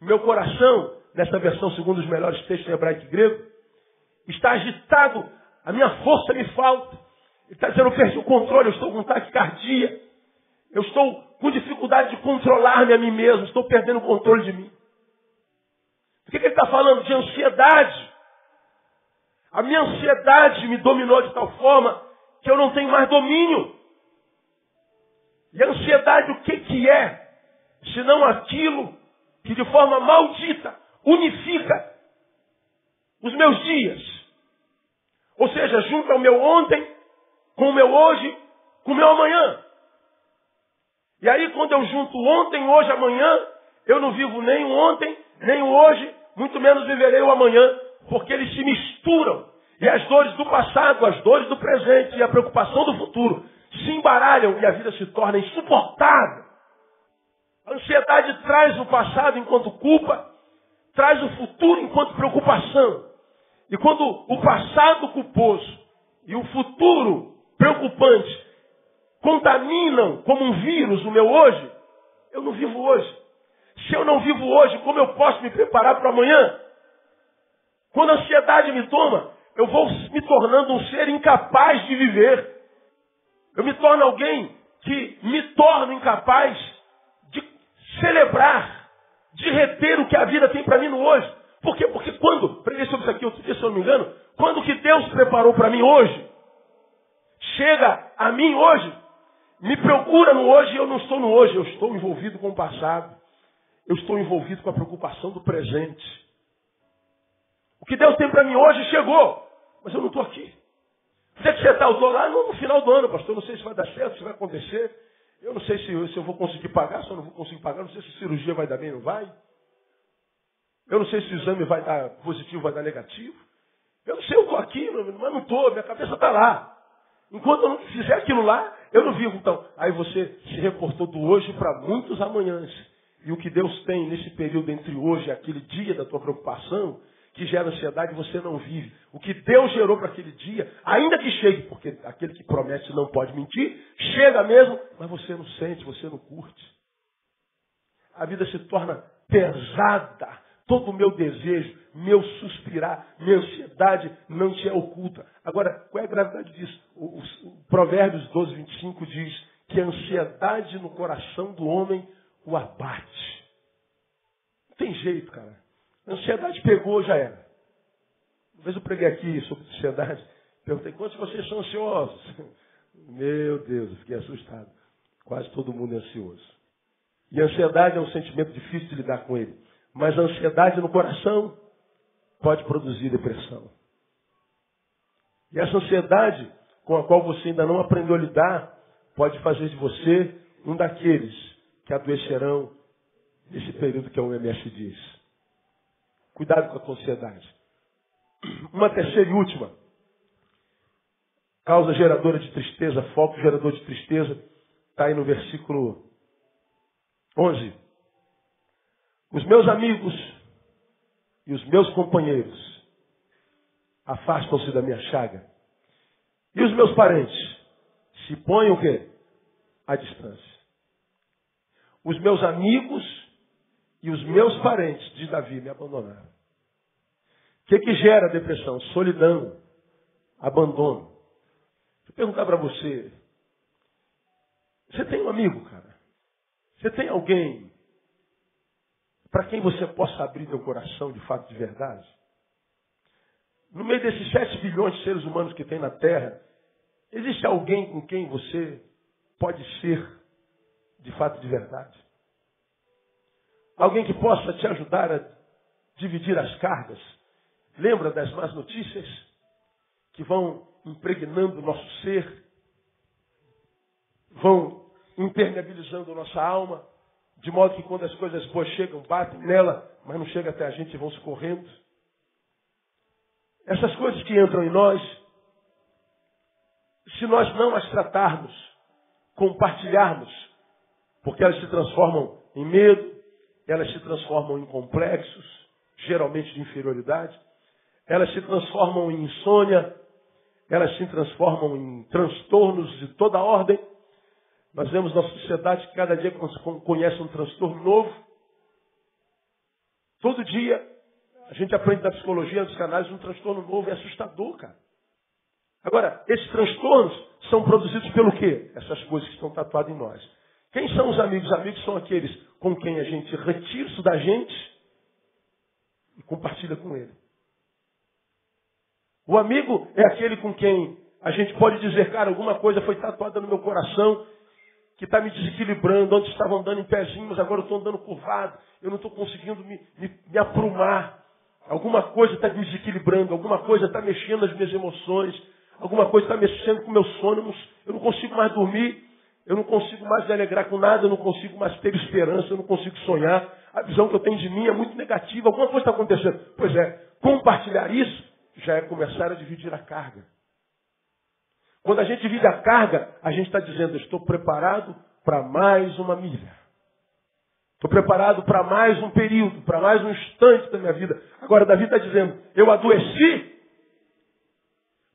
Meu coração, nessa versão segundo os melhores textos em hebraico e grego, está agitado, a minha força me falta. Ele está dizendo, eu perdi o controle, eu estou com taquicardia, eu estou com dificuldade de controlar-me a mim mesmo, estou perdendo o controle de mim. O que ele está falando? De ansiedade. A minha ansiedade me dominou de tal forma que eu não tenho mais domínio. E a ansiedade o que é? Senão aquilo que de forma maldita unifica os meus dias. Ou seja, junta o meu ontem com o meu hoje, com o meu amanhã. E aí quando eu junto ontem, hoje, amanhã, eu não vivo nem o ontem, nem o hoje, muito menos viverei o amanhã, porque eles se misturam. E as dores do passado, as dores do presente e a preocupação do futuro se embaralham e a vida se torna insuportável. A ansiedade traz o passado enquanto culpa, traz o futuro enquanto preocupação. E quando o passado culposo e o futuro preocupante contaminam como um vírus o meu hoje, eu não vivo hoje. Se eu não vivo hoje, como eu posso me preparar para amanhã? Quando a ansiedade me toma, eu vou me tornando um ser incapaz de viver. Eu me torno alguém que me torno incapaz de celebrar, de reter o que a vida tem para mim no hoje. Por quê? Porque quando, preguei sobre isso aqui outro dia, se eu não me engano, quando o que Deus preparou para mim hoje, chega a mim hoje, me procura no hoje e eu não estou no hoje, eu estou envolvido com o passado. Eu estou envolvido com a preocupação do presente. O que Deus tem para mim hoje chegou, mas eu não estou aqui. Onde é que você está? Eu estou lá no final do ano, pastor. Eu não sei se vai dar certo, se vai acontecer. Eu não sei se eu vou conseguir pagar, se eu não vou conseguir pagar. Eu não sei se a cirurgia vai dar bem ou não vai. Eu não sei se o exame vai dar positivo, vai dar negativo. Eu não sei, eu estou aqui, mas não estou, minha cabeça está lá. Enquanto eu não fizer aquilo lá, eu não vivo. Então, aí você se reportou do hoje para muitos amanhãs. E o que Deus tem nesse período entre hoje e aquele dia da tua preocupação, que gera ansiedade, você não vive. O que Deus gerou para aquele dia, ainda que chegue, porque aquele que promete não pode mentir, chega mesmo, mas você não sente, você não curte. A vida se torna pesada. Todo o meu desejo, meu suspirar, minha ansiedade não te é oculta. Agora, qual é a gravidade disso? O Provérbios 12, 25 diz que a ansiedade no coração do homem o abate. Não tem jeito, cara. A ansiedade pegou, já era. Uma vez eu preguei aqui sobre ansiedade, perguntei, quantos de vocês são ansiosos? Meu Deus, eu fiquei assustado. Quase todo mundo é ansioso. E a ansiedade é um sentimento difícil de lidar com ele. Mas a ansiedade no coração pode produzir depressão. E essa ansiedade com a qual você ainda não aprendeu a lidar, pode fazer de você um daqueles que adoecerão nesse período que a OMS diz. Cuidado com a tua ansiedade. Uma terceira e última. Causa geradora de tristeza, foco gerador de tristeza, está aí no versículo 11. Os meus amigos e os meus companheiros afastam-se da minha chaga. E os meus parentes se põem o quê? À distância. Os meus amigos e os meus parentes, diz Davi, me abandonaram. O que gera depressão? Solidão, abandono. Deixa eu perguntar para você. Você tem um amigo, cara? Você tem alguém para quem você possa abrir teu coração de fato, de verdade? No meio desses 7 bilhões de seres humanos que tem na Terra, existe alguém com quem você pode ser de fato, de verdade? Alguém que possa te ajudar a dividir as cargas? Lembra das más notícias que vão impregnando o nosso ser, vão impermeabilizando a nossa alma, de modo que quando as coisas boas chegam, batem nela, mas não chegam até a gente e vão se correndo. Essas coisas que entram em nós, se nós não as tratarmos, compartilharmos, porque elas se transformam em medo, elas se transformam em complexos, geralmente de inferioridade, elas se transformam em insônia, elas se transformam em transtornos de toda ordem. Nós vemos na sociedade que cada dia conhece um transtorno novo. Todo dia a gente aprende na psicologia, nos canais, um transtorno novo. É assustador, cara. Agora, esses transtornos são produzidos pelo quê? Essas coisas que estão tatuadas em nós. Quem são os amigos? Os amigos são aqueles com quem a gente retira isso da gente e compartilha com ele. O amigo é aquele com quem a gente pode dizer, cara, alguma coisa foi tatuada no meu coração que está me desequilibrando. Antes estava andando em pezinho, mas agora eu estou andando curvado. Eu não estou conseguindo me aprumar. Alguma coisa está me desequilibrando. Alguma coisa está mexendo nas minhas emoções. Alguma coisa está mexendo com meus sonos. Eu não consigo mais dormir. Eu não consigo mais me alegrar com nada. Eu não consigo mais ter esperança. Eu não consigo sonhar. A visão que eu tenho de mim é muito negativa. Alguma coisa está acontecendo. Pois é, compartilhar isso já é começar a dividir a carga. Quando a gente divide a carga, a gente está dizendo, eu estou preparado para mais uma milha. Estou preparado para mais um período, para mais um instante da minha vida. Agora, Davi está dizendo, eu adoeci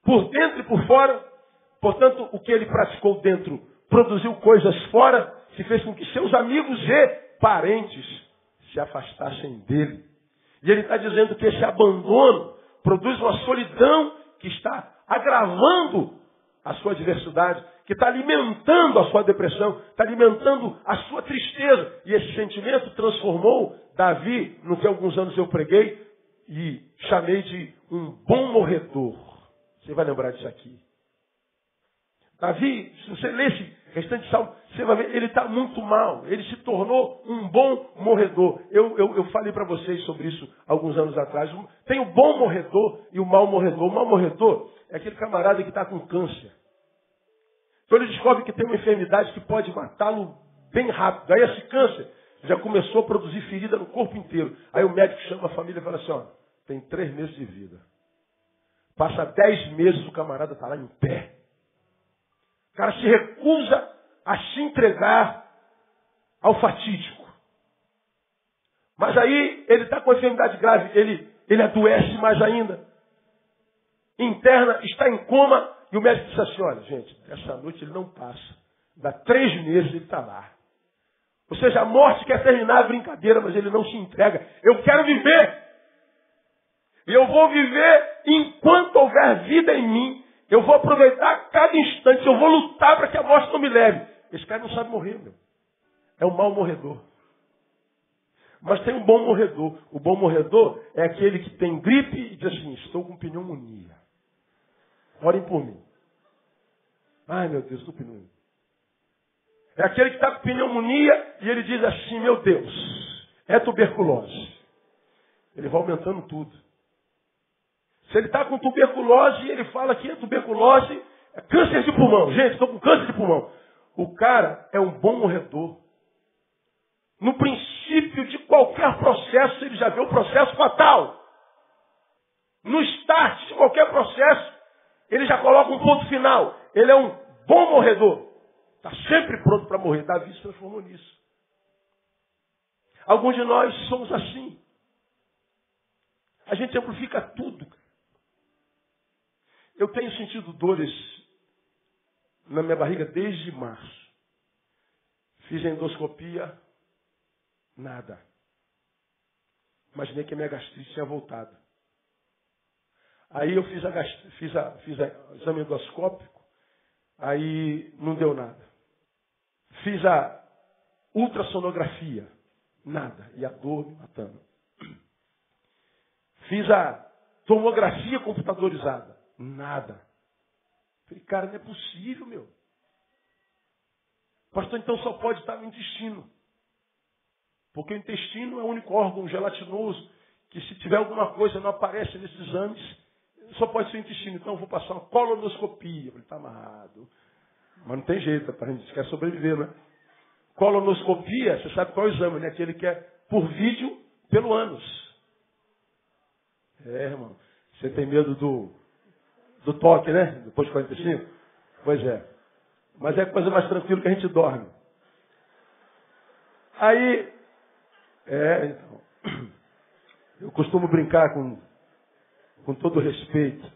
por dentro e por fora. Portanto, o que ele praticou dentro produziu coisas fora, que fez com que seus amigos e parentes se afastassem dele. E ele está dizendo que esse abandono produz uma solidão que está agravando a sua adversidade, que está alimentando a sua depressão, está alimentando a sua tristeza. E esse sentimento transformou Davi no que alguns anos eu preguei e chamei de um bom morredor. Você vai lembrar disso aqui. Davi, se você ler esse restante de salmo, você vai ver, ele está muito mal. Ele se tornou um bom morredor. Eu falei para vocês sobre isso alguns anos atrás. Tem o bom morredor e o mau morredor. O mau morredor é aquele camarada que está com câncer. Então ele descobre que tem uma enfermidade que pode matá-lo bem rápido. Aí esse câncer já começou a produzir ferida no corpo inteiro. Aí o médico chama a família e fala assim, ó, tem 3 meses de vida. Passa 10 meses, o camarada está lá em pé. O cara se recusa a se entregar ao fatídico. Mas aí ele está com a enfermidade grave, ele adoece mais ainda. Interna, está em coma, e o médico diz assim, olha, gente, essa noite ele não passa. Dá 3 meses ele está lá. Ou seja, a morte quer terminar a brincadeira, mas ele não se entrega. Eu quero viver. E eu vou viver enquanto houver vida em mim. Eu vou aproveitar cada instante. Eu vou lutar para que a morte não me leve. Esse cara não sabe morrer, meu. É um mau morredor. Mas tem um bom morredor. O bom morredor é aquele que tem gripe e diz assim, estou com pneumonia. Orem por mim. Ai, meu Deus, estou com pneumonia. É aquele que está com pneumonia e ele diz assim, meu Deus, é tuberculose. Ele vai aumentando tudo. Se ele está com tuberculose, ele fala que é tuberculose, é câncer de pulmão. Gente, estou com câncer de pulmão. O cara é um bom morredor. No princípio de qualquer processo, ele já vê o processo fatal. No start de qualquer processo, ele já coloca um ponto final. Ele é um bom morredor. Está sempre pronto para morrer. Davi se transformou nisso. Alguns de nós somos assim. A gente amplifica tudo. Eu tenho sentido dores na minha barriga desde março. Fiz a endoscopia, nada. Imaginei que a minha gastrite tinha voltado. Aí eu fiz o exame endoscópico, aí não deu nada. Fiz a ultrassonografia, nada. E a dor me matando. Fiz a tomografia computadorizada, nada. Falei, cara, não é possível, meu. Pastor, então só pode estar no intestino. Porque o intestino é o único órgão gelatinoso que se tiver alguma coisa não aparece nesses exames, só pode ser o intestino. Então eu vou passar uma colonoscopia. Ele está amarrado. Mas não tem jeito, a gente quer sobreviver, né? Colonoscopia, você sabe qual é o exame, né? Aquele que é por vídeo pelo ânus. É, irmão. Você tem medo do toque, né? Depois de 45? Pois é. Mas é a coisa mais tranquila que a gente dorme. Aí, então. Eu costumo brincar com todo respeito.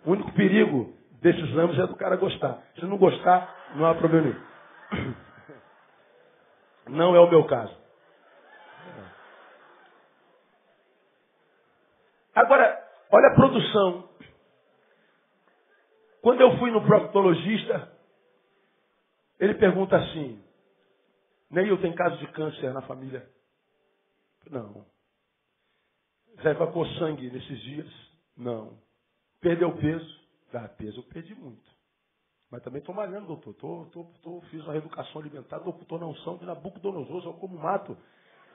O único perigo desses exames é do cara gostar. Se não gostar, não há problema nenhum. Não é o meu caso. Agora, olha a produção. Quando eu fui no proctologista, ele pergunta assim, Neil, tem caso de câncer na família? Não. Já evacuou sangue nesses dias? Não. Perdeu peso? Dá peso, eu perdi muito. Mas também estou malhando, doutor. Fiz uma reeducação alimentar, estou na unção de Nabucodonosor, eu como mato.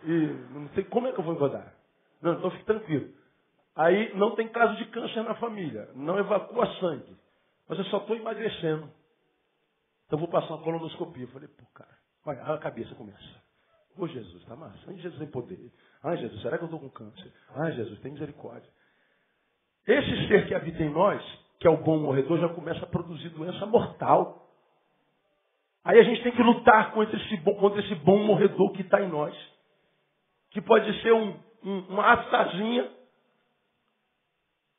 E não sei como é que eu vou engordar. Não, então fique tranquilo. Aí não tem caso de câncer na família. Não evacua sangue. Mas eu só estou emagrecendo. Então vou passar uma colonoscopia. Eu falei, pô, cara, olha, a cabeça começa. Ô Jesus, tá massa. Ai, Jesus tem poder. Ai, Jesus, será que eu estou com câncer? Ai, Jesus, tem misericórdia. Esse ser que habita em nós, que é o bom morredor, já começa a produzir doença mortal. Aí a gente tem que lutar contra esse bom morredor que está em nós. Que pode ser uma aftazinha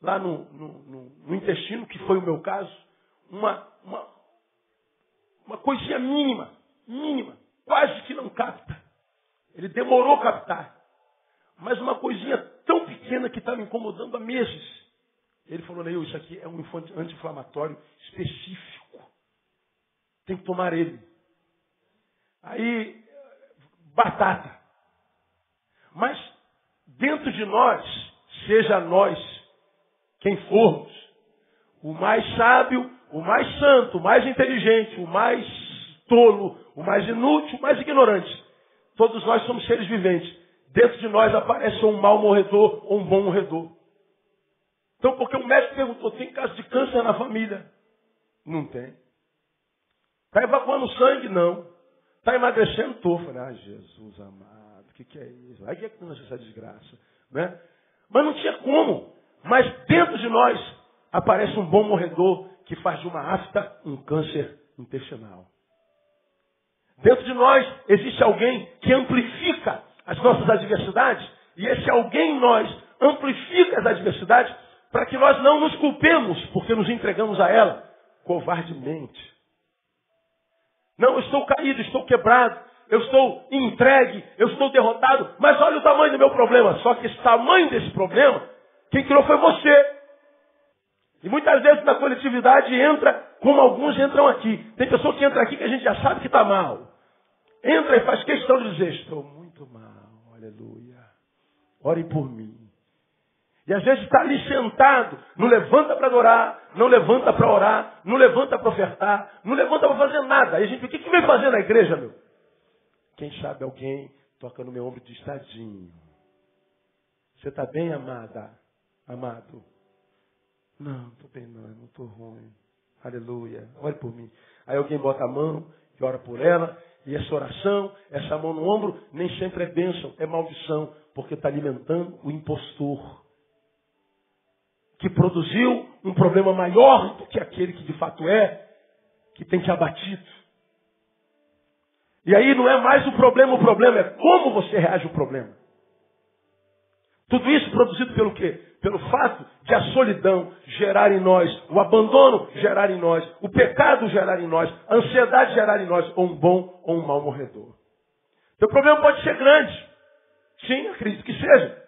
lá no intestino, que foi o meu caso. Uma coisinha mínima, quase que não capta. Ele demorou a captar. Mas uma coisinha tão pequena que está me incomodando há meses. Ele falou, Neil, isso aqui é um anti-inflamatório específico. Tem que tomar ele. Aí, batata. Mas, dentro de nós, seja nós quem formos, o mais sábio, o mais santo, o mais inteligente, o mais tolo, o mais inútil, o mais ignorante. Todos nós somos seres viventes. Dentro de nós aparece um mau morredor ou um bom morredor. Então, porque o médico perguntou, tem caso de câncer na família? Não tem. Está evacuando sangue? Não. Está emagrecendo? Estou. Falei, Jesus amado, o que é isso? Aí é câncer essa desgraça. Né? Mas não tinha como. Mas dentro de nós aparece um bom morredor que faz de uma afta um câncer intestinal. Dentro de nós existe alguém que amplifica as nossas adversidades, e esse alguém em nós amplifica as adversidades para que nós não nos culpemos, porque nos entregamos a ela covardemente. Não, eu estou caído, estou quebrado, eu estou entregue, eu estou derrotado, mas olha o tamanho do meu problema. Só que esse tamanho desse problema, quem criou foi você. E muitas vezes na coletividade entra, como alguns entram aqui. Tem pessoa que entra aqui que a gente já sabe que está mal. Entra e faz questão de dizer, estou muito mal, aleluia. Orem por mim. E às vezes está ali sentado, não levanta para adorar, não levanta para orar, não levanta para ofertar, não levanta para fazer nada. Aí a gente, o que vem fazer na igreja, meu? Quem sabe alguém toca no meu ombro e diz, tadinho. Você está bem, amada? Amado? Não, estou bem não estou ruim. Aleluia, ore por mim. Aí alguém bota a mão e ora por ela. E essa oração, essa mão no ombro, nem sempre é bênção, é maldição. Porque está alimentando o impostor. Que produziu um problema maior do que aquele que de fato é, que tem te abatido. E aí não é mais o problema é como você reage ao problema. Tudo isso produzido pelo quê? Pelo fato de a solidão gerar em nós, o abandono gerar em nós, o pecado gerar em nós, a ansiedade gerar em nós, ou um bom ou um mau morredor. Teu problema pode ser grande. Sim, acredito que seja.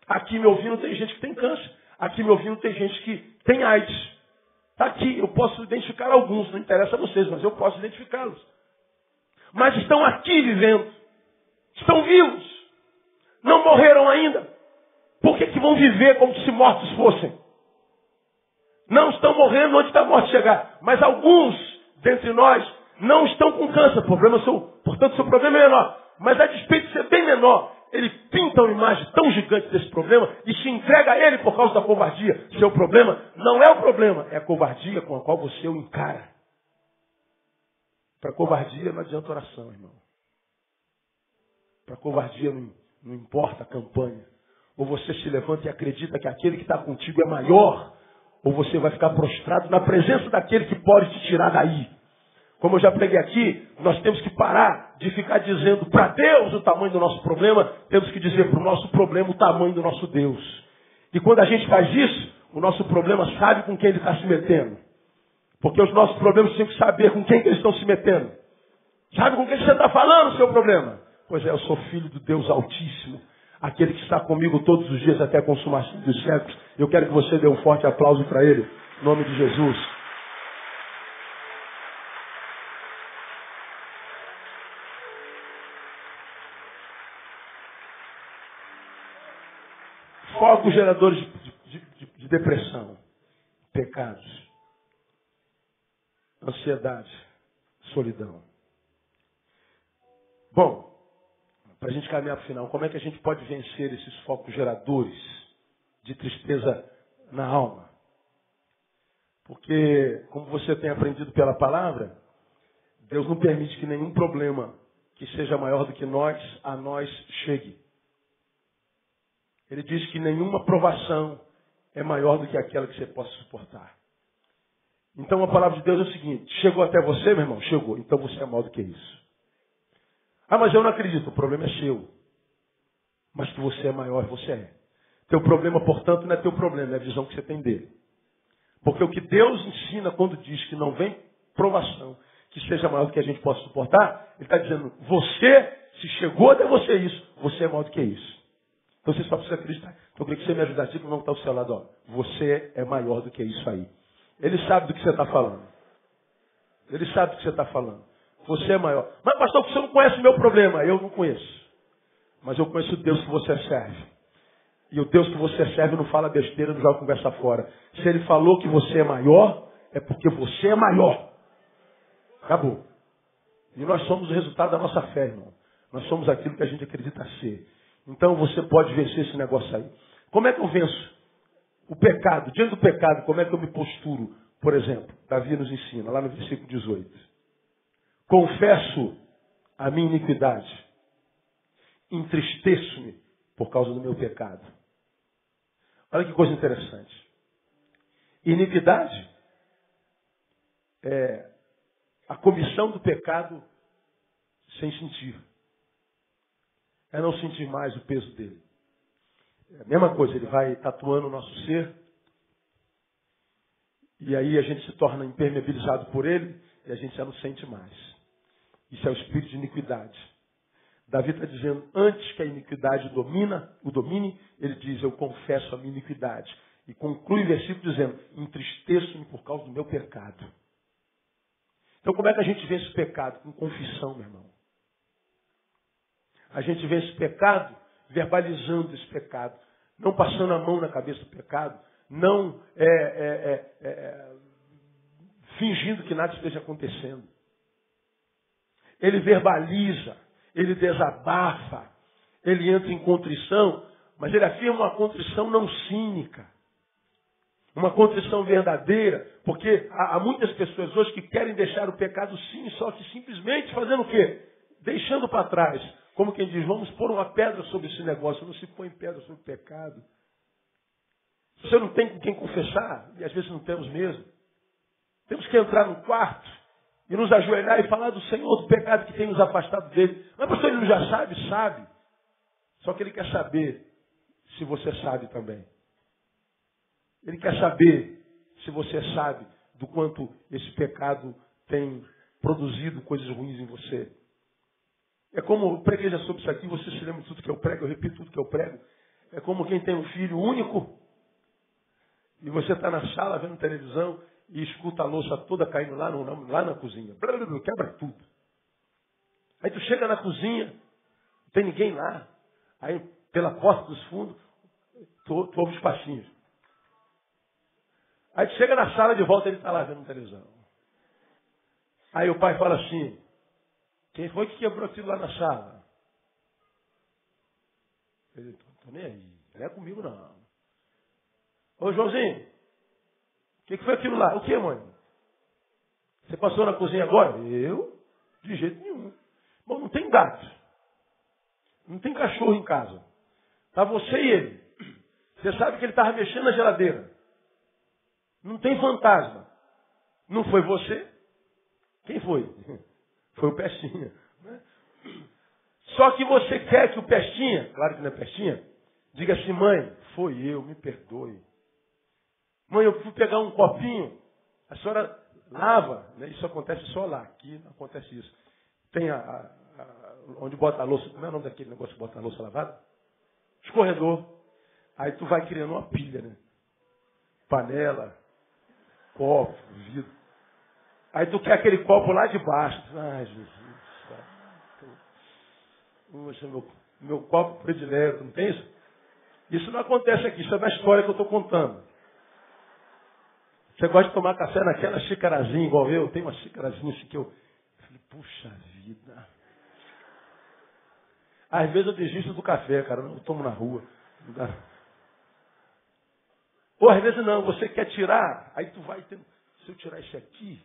Aqui me ouvindo tem gente que tem câncer. Aqui me ouvindo tem gente que tem AIDS. Está aqui, eu posso identificar alguns, não interessa a vocês, mas eu posso identificá-los. Mas estão aqui vivendo. Estão vivos. Não morreram ainda. Por que vão viver como se mortos fossem? Não estão morrendo onde está a morte chegar. Mas alguns dentre nós não estão com câncer. Portanto, seu problema é menor. Mas a despeito de ser bem menor, ele pinta uma imagem tão gigante desse problema e se entrega a ele por causa da covardia. Seu problema não é o problema, é a covardia com a qual você o encara. Para covardia não adianta oração, irmão. Para covardia não importa a campanha. Ou você se levanta e acredita que aquele que está contigo é maior, ou você vai ficar prostrado na presença daquele que pode te tirar daí. Como eu já preguei aqui, nós temos que parar de ficar dizendo para Deus o tamanho do nosso problema, temos que dizer para o nosso problema o tamanho do nosso Deus. E quando a gente faz isso, o nosso problema sabe com quem ele está se metendo. Porque os nossos problemas têm que saber com quem que eles estão se metendo. Sabe com quem você está falando o seu problema? Pois é, eu sou filho do Deus Altíssimo. Aquele que está comigo todos os dias até a consumação dos séculos. Eu quero que você dê um forte aplauso para ele. Em nome de Jesus. Focos geradores de depressão. Pecados. Ansiedade. Solidão. Bom. Para a gente caminhar para o final, como é que a gente pode vencer esses focos geradores de tristeza na alma? Porque, como você tem aprendido pela palavra, Deus não permite que nenhum problema que seja maior do que nós, a nós chegue. Ele diz que nenhuma provação é maior do que aquela que você possa suportar. Então a palavra de Deus é o seguinte, chegou até você, meu irmão? Chegou. Então você é maior do que isso. Ah, mas eu não acredito. O problema é seu. Mas que você é maior, você é. Teu problema, portanto, não é teu problema, é a visão que você tem dele. Porque o que Deus ensina quando diz que não vem provação, que seja maior do que a gente possa suportar, Ele está dizendo, você, se chegou até você isso, você é maior do que isso. Então você só precisa acreditar. Então eu queria que você me ajudasse, que não está ao seu lado, ó. Você é maior do que isso aí. Ele sabe do que você está falando. Ele sabe do que você está falando. Você é maior. Mas pastor, você não conhece o meu problema. Eu não conheço. Mas eu conheço o Deus que você serve. E o Deus que você serve não fala besteira, não joga conversa fora. Se Ele falou que você é maior É porque você é maior. Acabou. E nós somos o resultado da nossa fé, irmão. Nós somos aquilo que a gente acredita ser. Então você pode vencer esse negócio aí. Como é que eu venço o pecado? Diante do pecado, como é que eu me posturo? Por exemplo, Davi nos ensina, lá no versículo 18. Confesso a minha iniquidade. Entristeço-me por causa do meu pecado. Olha que coisa interessante. Iniquidade é a comissão do pecado sem sentir. É não sentir mais o peso dele. É a mesma coisa, ele vai tatuando o nosso ser. E aí a gente se torna impermeabilizado por ele e a gente já não sente mais. Isso é o espírito de iniquidade. Davi está dizendo, antes que a iniquidade o domine, ele diz, eu confesso a minha iniquidade. E conclui o versículo dizendo, entristeço-me por causa do meu pecado. Então como é que a gente vence o pecado? Com confissão, meu irmão. A gente vence o pecado verbalizando esse pecado. Não passando a mão na cabeça do pecado. Não fingindo que nada esteja acontecendo. Ele verbaliza, ele desabafa, ele entra em contrição, mas ele afirma uma contrição não cínica. Uma contrição verdadeira, porque há muitas pessoas hoje que querem deixar o pecado sim, só que simplesmente fazendo o quê? Deixando para trás. Como quem diz, vamos pôr uma pedra sobre esse negócio. Não se põe pedra sobre o pecado. Você não tem com quem confessar, e às vezes não temos mesmo. Temos que entrar no quarto e nos ajoelhar e falar do Senhor, do pecado que tem nos afastado dele. Mas pastor, ele não já sabe? Sabe. Só que ele quer saber se você sabe também. Ele quer saber se você sabe do quanto esse pecado tem produzido coisas ruins em você. É como, eu preguei já sobre isso aqui, você se lembra de tudo que eu prego, eu repito tudo que eu prego. É como quem tem um filho único e você está na sala vendo televisão e escuta a louça toda caindo lá na cozinha. Quebra tudo. Aí tu chega na cozinha, não tem ninguém lá. Aí pela porta dos fundos, tu ouve os passinhos. Aí tu chega na sala de volta, ele está lá vendo televisão. Aí o pai fala assim, quem foi que quebrou aquilo lá na sala? Ele, tô nem aí, não é comigo não. Ô Joãozinho, o que foi aquilo lá? O que, mãe? Você passou na cozinha agora? Eu? De jeito nenhum. Bom, não tem gato. Não tem cachorro em casa. Tá você e ele. Você sabe que ele estava mexendo na geladeira. Não tem fantasma. Não foi você? Quem foi? Foi o Pestinha. Né? Só que você quer que o Pestinha, claro que não é Pestinha, diga assim, mãe, foi eu, me perdoe. Mãe, eu fui pegar um copinho, a senhora lava, né? Isso acontece só lá, aqui não acontece isso. Tem onde bota a louça, como é o nome daquele negócio que bota a louça lavada? Escorredor. Aí tu vai criando uma pilha, né? Panela, copo, vidro. Aí tu quer aquele copo lá de baixo. Ai, Jesus. Poxa, meu copo predileto, não tem isso? Isso não acontece aqui, isso é da história que eu estou contando. Você gosta de tomar café naquela xicarazinha, igual eu? Tem uma xicarazinha assim que eu falei, puxa vida. Às vezes eu desisto do café, cara, eu tomo na rua. Ou às vezes não, você quer tirar, aí tu vai, se eu tirar esse aqui,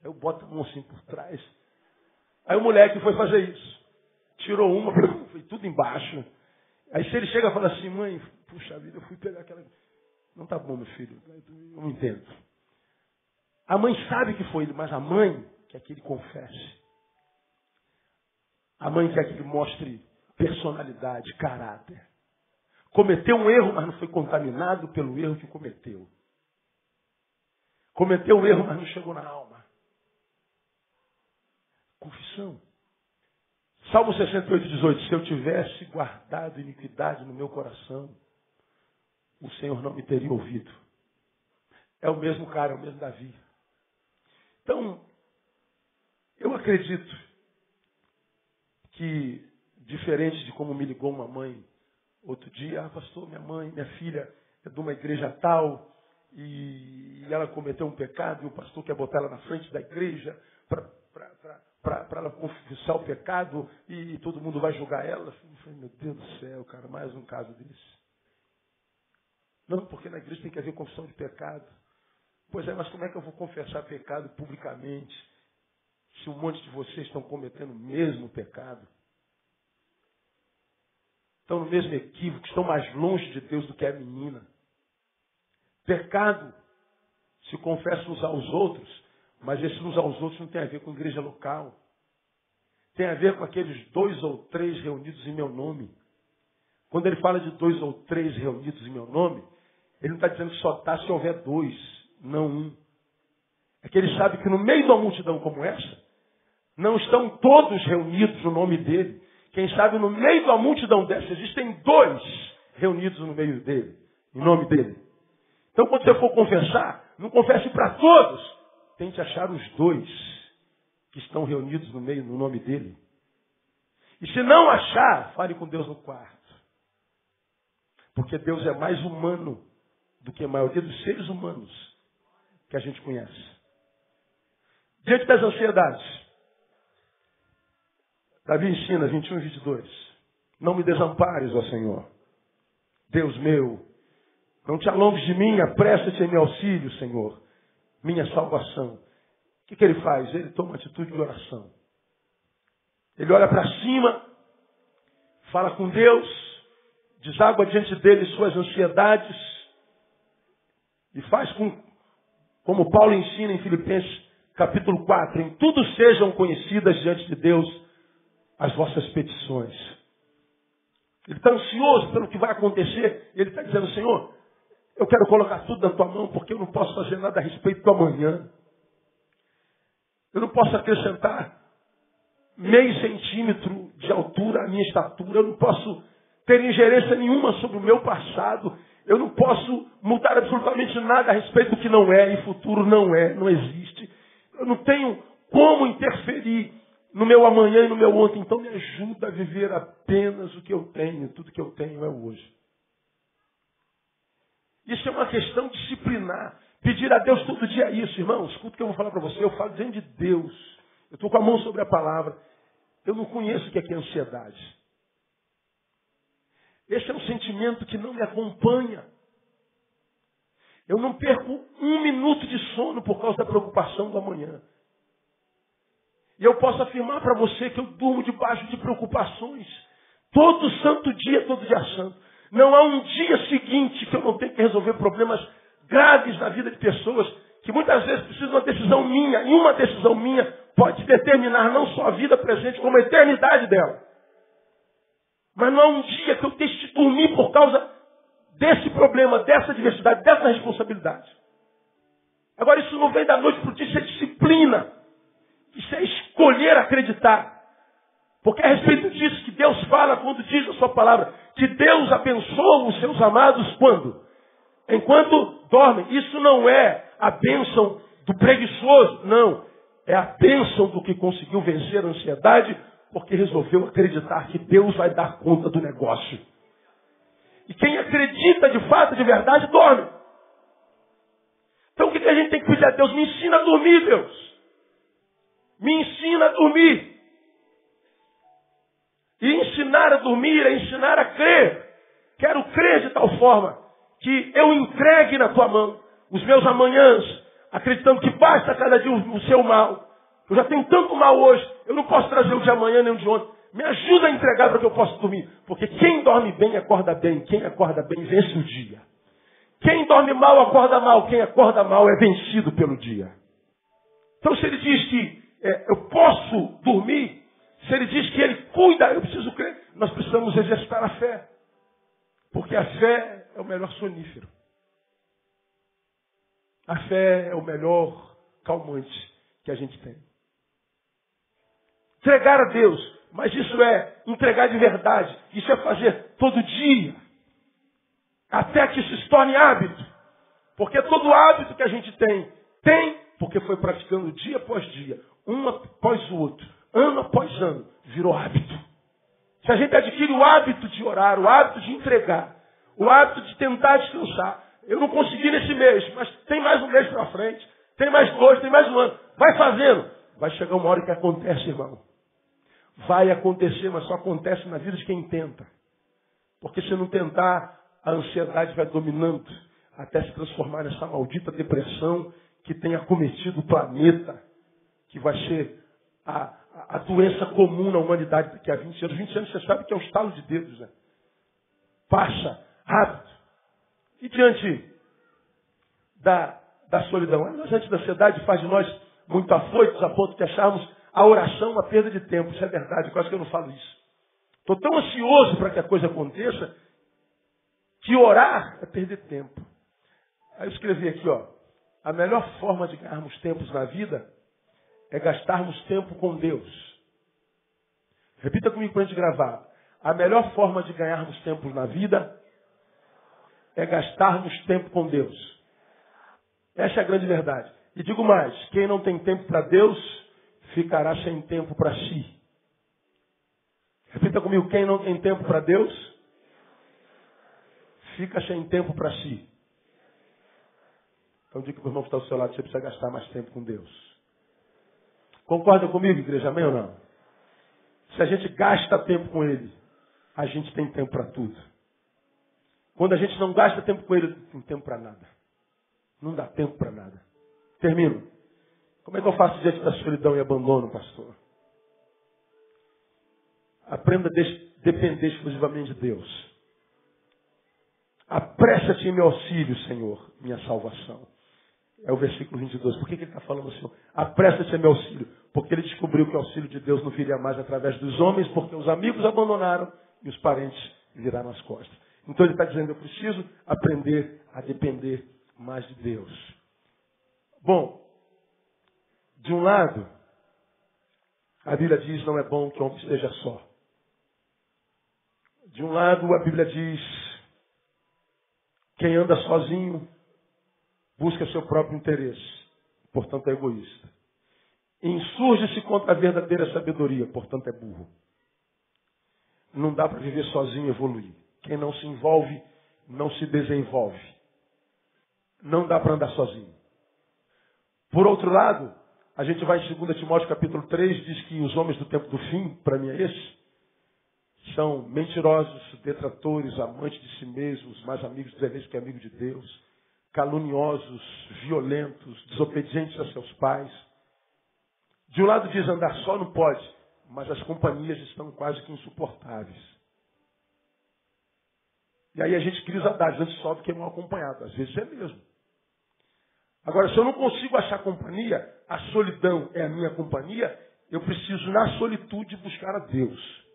eu boto a mão assim por trás. Aí o moleque foi fazer isso. Tirou uma, foi tudo embaixo. Aí se ele chega e fala assim, mãe, puxa vida, eu fui pegar aquela... Não tá bom, meu filho, eu não entendo. A mãe sabe que foi ele, mas a mãe quer que ele confesse. A mãe quer que ele mostre personalidade, caráter. Cometeu um erro, mas não foi contaminado pelo erro que cometeu. Cometeu um erro, mas não chegou na alma. Confissão. Salmo 68, 18. Se eu tivesse guardado iniquidade no meu coração, o Senhor não me teria ouvido. É o mesmo cara, é o mesmo Davi. Então, eu acredito que, diferente de como me ligou uma mãe outro dia, pastor, minha mãe, minha filha é de uma igreja tal, e ela cometeu um pecado e o pastor quer botar ela na frente da igreja para ela confessar o pecado e todo mundo vai julgar ela. Eu falei, meu Deus do céu, cara, mais um caso desse. Não, porque na igreja tem que haver confissão de pecado. Pois é, mas como é que eu vou confessar pecado publicamente se um monte de vocês estão cometendo o mesmo pecado? Estão no mesmo equívoco, estão mais longe de Deus do que a menina. Pecado se confessa uns aos outros, mas esse uns aos outros não tem a ver com igreja local. Tem a ver com aqueles 2 ou 3 reunidos em meu nome. Quando ele fala de 2 ou 3 reunidos em meu nome, ele não está dizendo que só está se houver 2, não 1. É que ele sabe que no meio de uma multidão como essa, não estão todos reunidos no nome dele. Quem sabe no meio de uma multidão dessa existem 2 reunidos no meio dele, em nome dele. Então quando você for confessar, não confesse para todos. Tente achar os 2 que estão reunidos no meio, no nome dele. E se não achar, fale com Deus no quarto. Porque Deus é mais humano do que a maioria dos seres humanos que a gente conhece. Diante das ansiedades, Davi ensina, 21 e 22. Não me desampares, ó Senhor. Deus meu, não te alongues de mim, apressa-te em meu auxílio, Senhor. Minha salvação. O que ele faz? Ele toma atitude de oração. Ele olha para cima, fala com Deus, deságua diante dele suas ansiedades e faz como Paulo ensina em Filipenses capítulo 4, em tudo sejam conhecidas diante de Deus as vossas petições. Ele está ansioso pelo que vai acontecer. Ele está dizendo, Senhor, eu quero colocar tudo na tua mão porque eu não posso fazer nada a respeito do amanhã. Eu não posso acrescentar meio centímetro de altura à minha estatura. Eu não posso ter ingerência nenhuma sobre o meu passado. Eu não posso mudar absolutamente nada a respeito do que não é e futuro não é, não existe. Eu não tenho como interferir no meu amanhã e no meu ontem. Então me ajuda a viver apenas o que eu tenho. Tudo que eu tenho é hoje. Isso é uma questão disciplinar. Pedir a Deus todo dia isso, irmãos. Escuta o que eu vou falar para você. Eu falo diante de Deus. Eu estou com a mão sobre a palavra. Eu não conheço o que é ansiedade. Esse é um sentimento que não me acompanha. Eu não perco 1 minuto de sono por causa da preocupação do amanhã. E eu posso afirmar para você que eu durmo debaixo de preocupações. Todo santo dia, todo dia santo. Não há um dia seguinte que eu não tenho que resolver problemas graves na vida de pessoas que muitas vezes precisam de uma decisão minha. E uma decisão minha pode determinar não só a vida presente, como a eternidade dela. Mas não há um dia que eu deixe de dormir por causa desse problema, dessa adversidade, dessa responsabilidade. Agora, isso não vem da noite para o dia, isso é disciplina. Isso é escolher acreditar. Porque é a respeito disso que Deus fala quando diz a sua palavra, que Deus abençoa os seus amados quando? Enquanto dormem. Isso não é a bênção do preguiçoso, não. É a bênção do que conseguiu vencer a ansiedade, porque resolveu acreditar que Deus vai dar conta do negócio. E quem acredita de fato, de verdade, dorme. Então o que a gente tem que pedir a Deus? Me ensina a dormir, Deus. Me ensina a dormir. E ensinar a dormir é ensinar a crer. Quero crer de tal forma que eu entregue na tua mão os meus amanhãs, acreditando que basta cada dia o seu mal. Eu já tenho tanto mal hoje, eu não posso trazer o de amanhã nem o de ontem. Me ajuda a entregar para que eu possa dormir. Porque quem dorme bem, acorda bem. Quem acorda bem, vence o dia. Quem dorme mal, acorda mal. Quem acorda mal é vencido pelo dia. Então se ele diz que eu posso dormir, se ele diz que ele cuida, eu preciso crer. Nós precisamos exercitar a fé. Porque a fé é o melhor sonífero. A fé é o melhor calmante que a gente tem. Entregar a Deus. Mas isso é entregar de verdade. Isso é fazer todo dia. Até que isso se torne hábito. Porque todo hábito que a gente tem porque foi praticando dia após dia, um após o outro, ano após ano, virou hábito. Se a gente adquire o hábito de orar, o hábito de entregar, o hábito de tentar descansar, Eu não consegui nesse mês, mas tem mais um mês para frente. Tem mais 2, tem mais um ano. Vai fazendo. Vai chegar uma hora que acontece, irmão. Vai acontecer, mas só acontece na vida de quem tenta. Porque se não tentar, a ansiedade vai dominando até se transformar nessa maldita depressão que tem acometido o planeta, que vai ser a doença comum na humanidade daqui a 20 anos. 20 anos você sabe que é um estalo de dedos, né? Passa rápido. E diante da solidão, diante da ansiedade faz de nós muito afoitos a ponto de acharmos a oração uma perda de tempo. Isso é verdade, quase que eu não falo isso. Estou tão ansioso para que a coisa aconteça que orar é perder tempo. Aí eu escrevi aqui, ó, a melhor forma de ganharmos tempos na vida é gastarmos tempo com Deus. Repita comigo para a gente gravar. A melhor forma de ganharmos tempo na vida é gastarmos tempo com Deus. Essa é a grande verdade. E digo mais, quem não tem tempo para Deus, ficará sem tempo para si. Repita comigo, quem não tem tempo para Deus, fica sem tempo para si. Então diga para o irmão que está ao seu lado, você precisa gastar mais tempo com Deus. Concorda comigo, igreja? Amém ou não? Se a gente gasta tempo com Ele, a gente tem tempo para tudo. Quando a gente não gasta tempo com Ele, não tem tempo para nada. Não dá tempo para nada. Termino. Como é que eu faço diante da solidão e abandono, pastor? Aprenda a depender exclusivamente de Deus. Apressa-te em meu auxílio, Senhor, minha salvação. É o versículo 22. Por que ele está falando assim? Apressa-te em meu auxílio. Porque ele descobriu que o auxílio de Deus não viria mais através dos homens, porque os amigos abandonaram e os parentes viraram as costas. Então ele está dizendo, eu preciso aprender a depender mais de Deus. Bom, de um lado, a Bíblia diz, não é bom que o homem esteja só. De um lado, a Bíblia diz, quem anda sozinho busca seu próprio interesse, portanto é egoísta. Insurge-se contra a verdadeira sabedoria, portanto é burro. Não dá para viver sozinho e evoluir. Quem não se envolve, não se desenvolve. Não dá para andar sozinho. Por outro lado, a gente vai em 2 Timóteo capítulo 3, diz que os homens do tempo do fim, para mim é esse, são mentirosos, detratores, amantes de si mesmos, mais amigos de Deus que amigos de Deus, caluniosos, violentos, desobedientes a seus pais. De um lado diz andar só não pode, mas as companhias estão quase que insuportáveis. E aí a gente cria os adagios, antes só do que mal acompanhado. Às vezes é mesmo. Agora, se eu não consigo achar companhia, a solidão é a minha companhia, eu preciso na solitude buscar a Deus.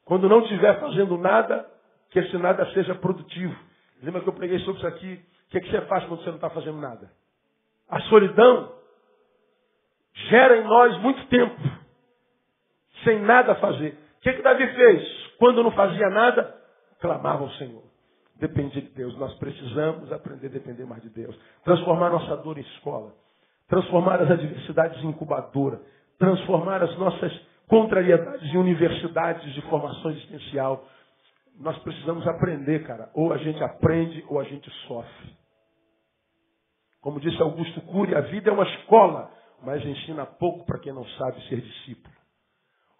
Quando não estiver fazendo nada, que esse nada seja produtivo. Lembra que eu preguei sobre isso aqui? O que você faz quando você não está fazendo nada? A solidão gera em nós muito tempo, sem nada fazer. O que Davi fez? Quando não fazia nada, clamava ao Senhor. Dependia de Deus. Nós precisamos aprender a depender mais de Deus. Transformar nossa dor em escola. Transformar as adversidades em incubadora. Transformar as nossas contrariedades em universidades de formação existencial. Nós precisamos aprender, cara. Ou a gente aprende ou a gente sofre. Como disse Augusto Cury, a vida é uma escola, mas ensina pouco para quem não sabe ser discípulo.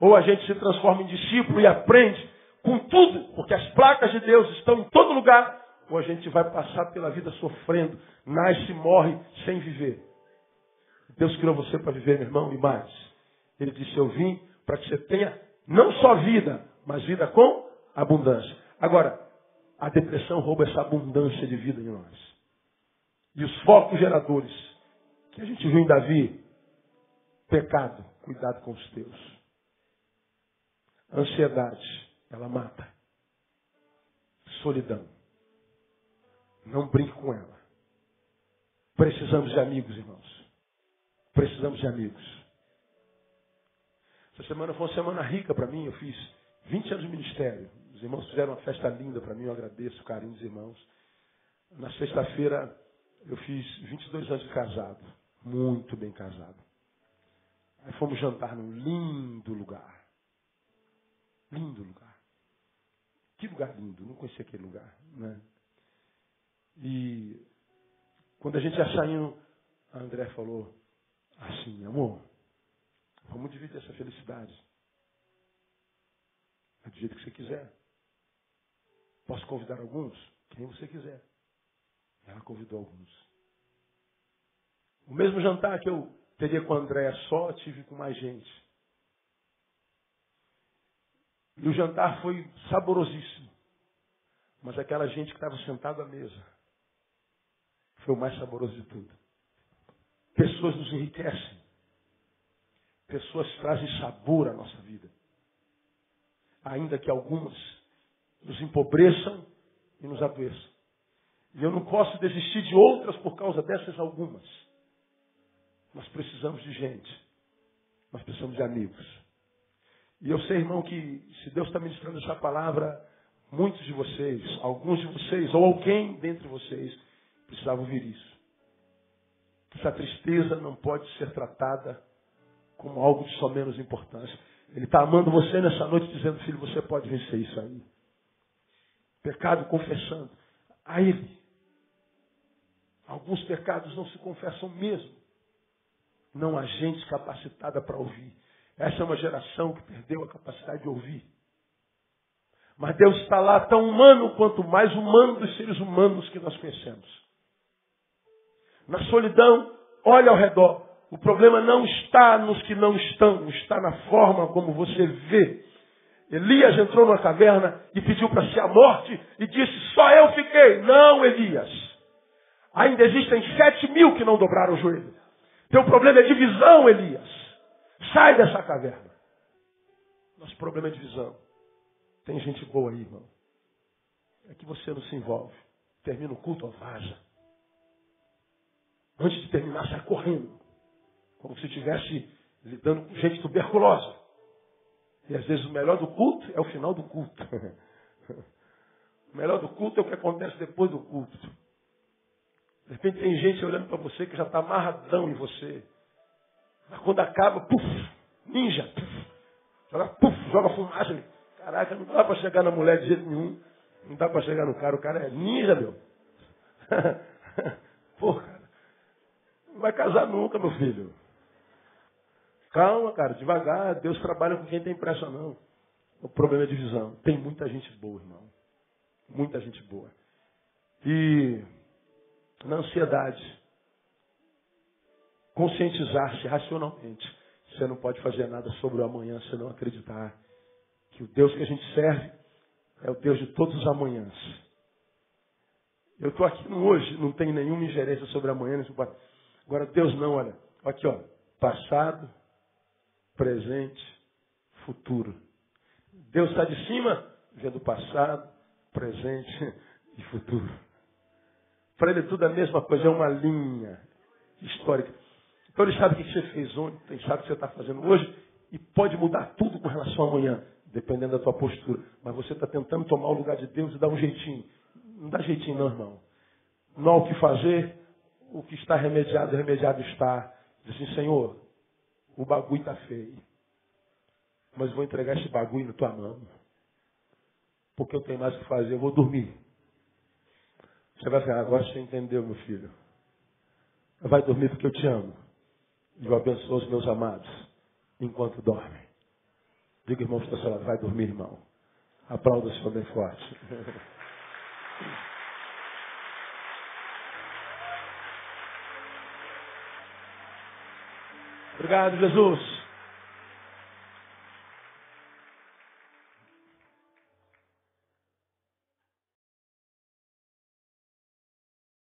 Ou a gente se transforma em discípulo e aprende com tudo, porque as placas de Deus estão em todo lugar, ou a gente vai passar pela vida sofrendo, nasce e morre sem viver. Deus criou você para viver, meu irmão, e mais. Ele disse, eu vim para que você tenha não só vida, mas vida com abundância. Agora, a depressão rouba essa abundância de vida em nós. E os focos geradores que a gente viu em Davi, pecado, cuidado com os teus. Ansiedade, ela mata. Solidão, não brinque com ela. Precisamos de amigos, irmãos. Precisamos de amigos. Essa semana foi uma semana rica para mim. Eu fiz 20 anos de ministério. Os irmãos fizeram uma festa linda para mim. Eu agradeço o carinho dos irmãos. Na sexta-feira eu fiz 22 anos de casado. Muito bem casado. Aí fomos jantar num lindo lugar. Lindo lugar. Que lugar lindo. Não conhecia aquele lugar, né? E quando a gente ia saindo, a André falou assim, amor, vamos dividir essa felicidade. É do jeito que você quiser. Posso convidar alguns? Quem você quiser. Ela convidou alguns. O mesmo jantar que eu teria com a Andréa só, tive com mais gente. E o jantar foi saborosíssimo. Mas aquela gente que estava sentada à mesa foi o mais saboroso de tudo. Pessoas nos enriquecem. Pessoas trazem sabor à nossa vida. Ainda que algumas nos empobreçam e nos adoeçam. E eu não posso desistir de outras por causa dessas algumas. Nós precisamos de gente. Nós precisamos de amigos. E eu sei, irmão, que se Deus está ministrando essa palavra, muitos de vocês, alguns de vocês, ou alguém dentre vocês, precisavam ouvir isso. Essa tristeza não pode ser tratada como algo de só menos importância. Ele está amando você nessa noite, dizendo, filho, você pode vencer isso aí. Pecado confessando a Ele. Alguns pecados não se confessam mesmo. Não há gente capacitada para ouvir. Essa é uma geração que perdeu a capacidade de ouvir. Mas Deus está lá tão humano quanto mais humano dos seres humanos que nós conhecemos. Na solidão, olha ao redor. O problema não está nos que não estão, está na forma como você vê. Elias entrou numa caverna e pediu para si a morte e disse, só eu fiquei. Não, Elias. Ainda existem 7.000 que não dobraram o joelho. Teu problema é divisão, Elias. Sai dessa caverna. Nosso problema é divisão. Tem gente boa aí, irmão. É que você não se envolve. Termina o culto, vaza. Antes de terminar, sai correndo. Como se estivesse lidando com gente tuberculosa. E às vezes o melhor do culto é o final do culto. O melhor do culto é o que acontece depois do culto. De repente tem gente olhando para você que já está amarradão em você. Mas quando acaba, puf, ninja, puf, joga fumaça. Caraca, não dá para chegar na mulher de jeito nenhum. Não dá para chegar no cara. O cara é ninja, meu. Pô, cara. Não vai casar nunca, meu filho. Calma, cara, devagar. Deus trabalha com quem tem pressa, não. O problema é divisão. Tem muita gente boa, irmão. Muita gente boa. E na ansiedade, conscientizar-se racionalmente. Você não pode fazer nada sobre o amanhã se não acreditar que o Deus que a gente serve é o Deus de todos os amanhãs. Eu estou aqui no hoje, não tenho nenhuma ingerência sobre amanhã. Agora Deus não, olha. Aqui, ó. Passado, presente, futuro. Deus está de cima, vendo passado, presente e futuro. Para ele tudo é a mesma coisa, é uma linha histórica. Então ele sabe o que você fez ontem, sabe o que você está fazendo hoje e pode mudar tudo com relação a amanhã, dependendo da tua postura. Mas você está tentando tomar o lugar de Deus e dar um jeitinho. Não dá jeitinho não, irmão. Não há o que fazer, o que está remediado, remediado está. Diz assim, Senhor, o bagulho está feio. Mas vou entregar esse bagulho na tua mão. Porque eu tenho mais o que fazer, eu vou dormir. Você vai falar, agora você entendeu, meu filho. Vai dormir porque eu te amo. E eu abençoo os meus amados enquanto dormem. Diga, irmão, que está falando, vai dormir, irmão. Aplauda o Senhor bem forte. Obrigado, Jesus.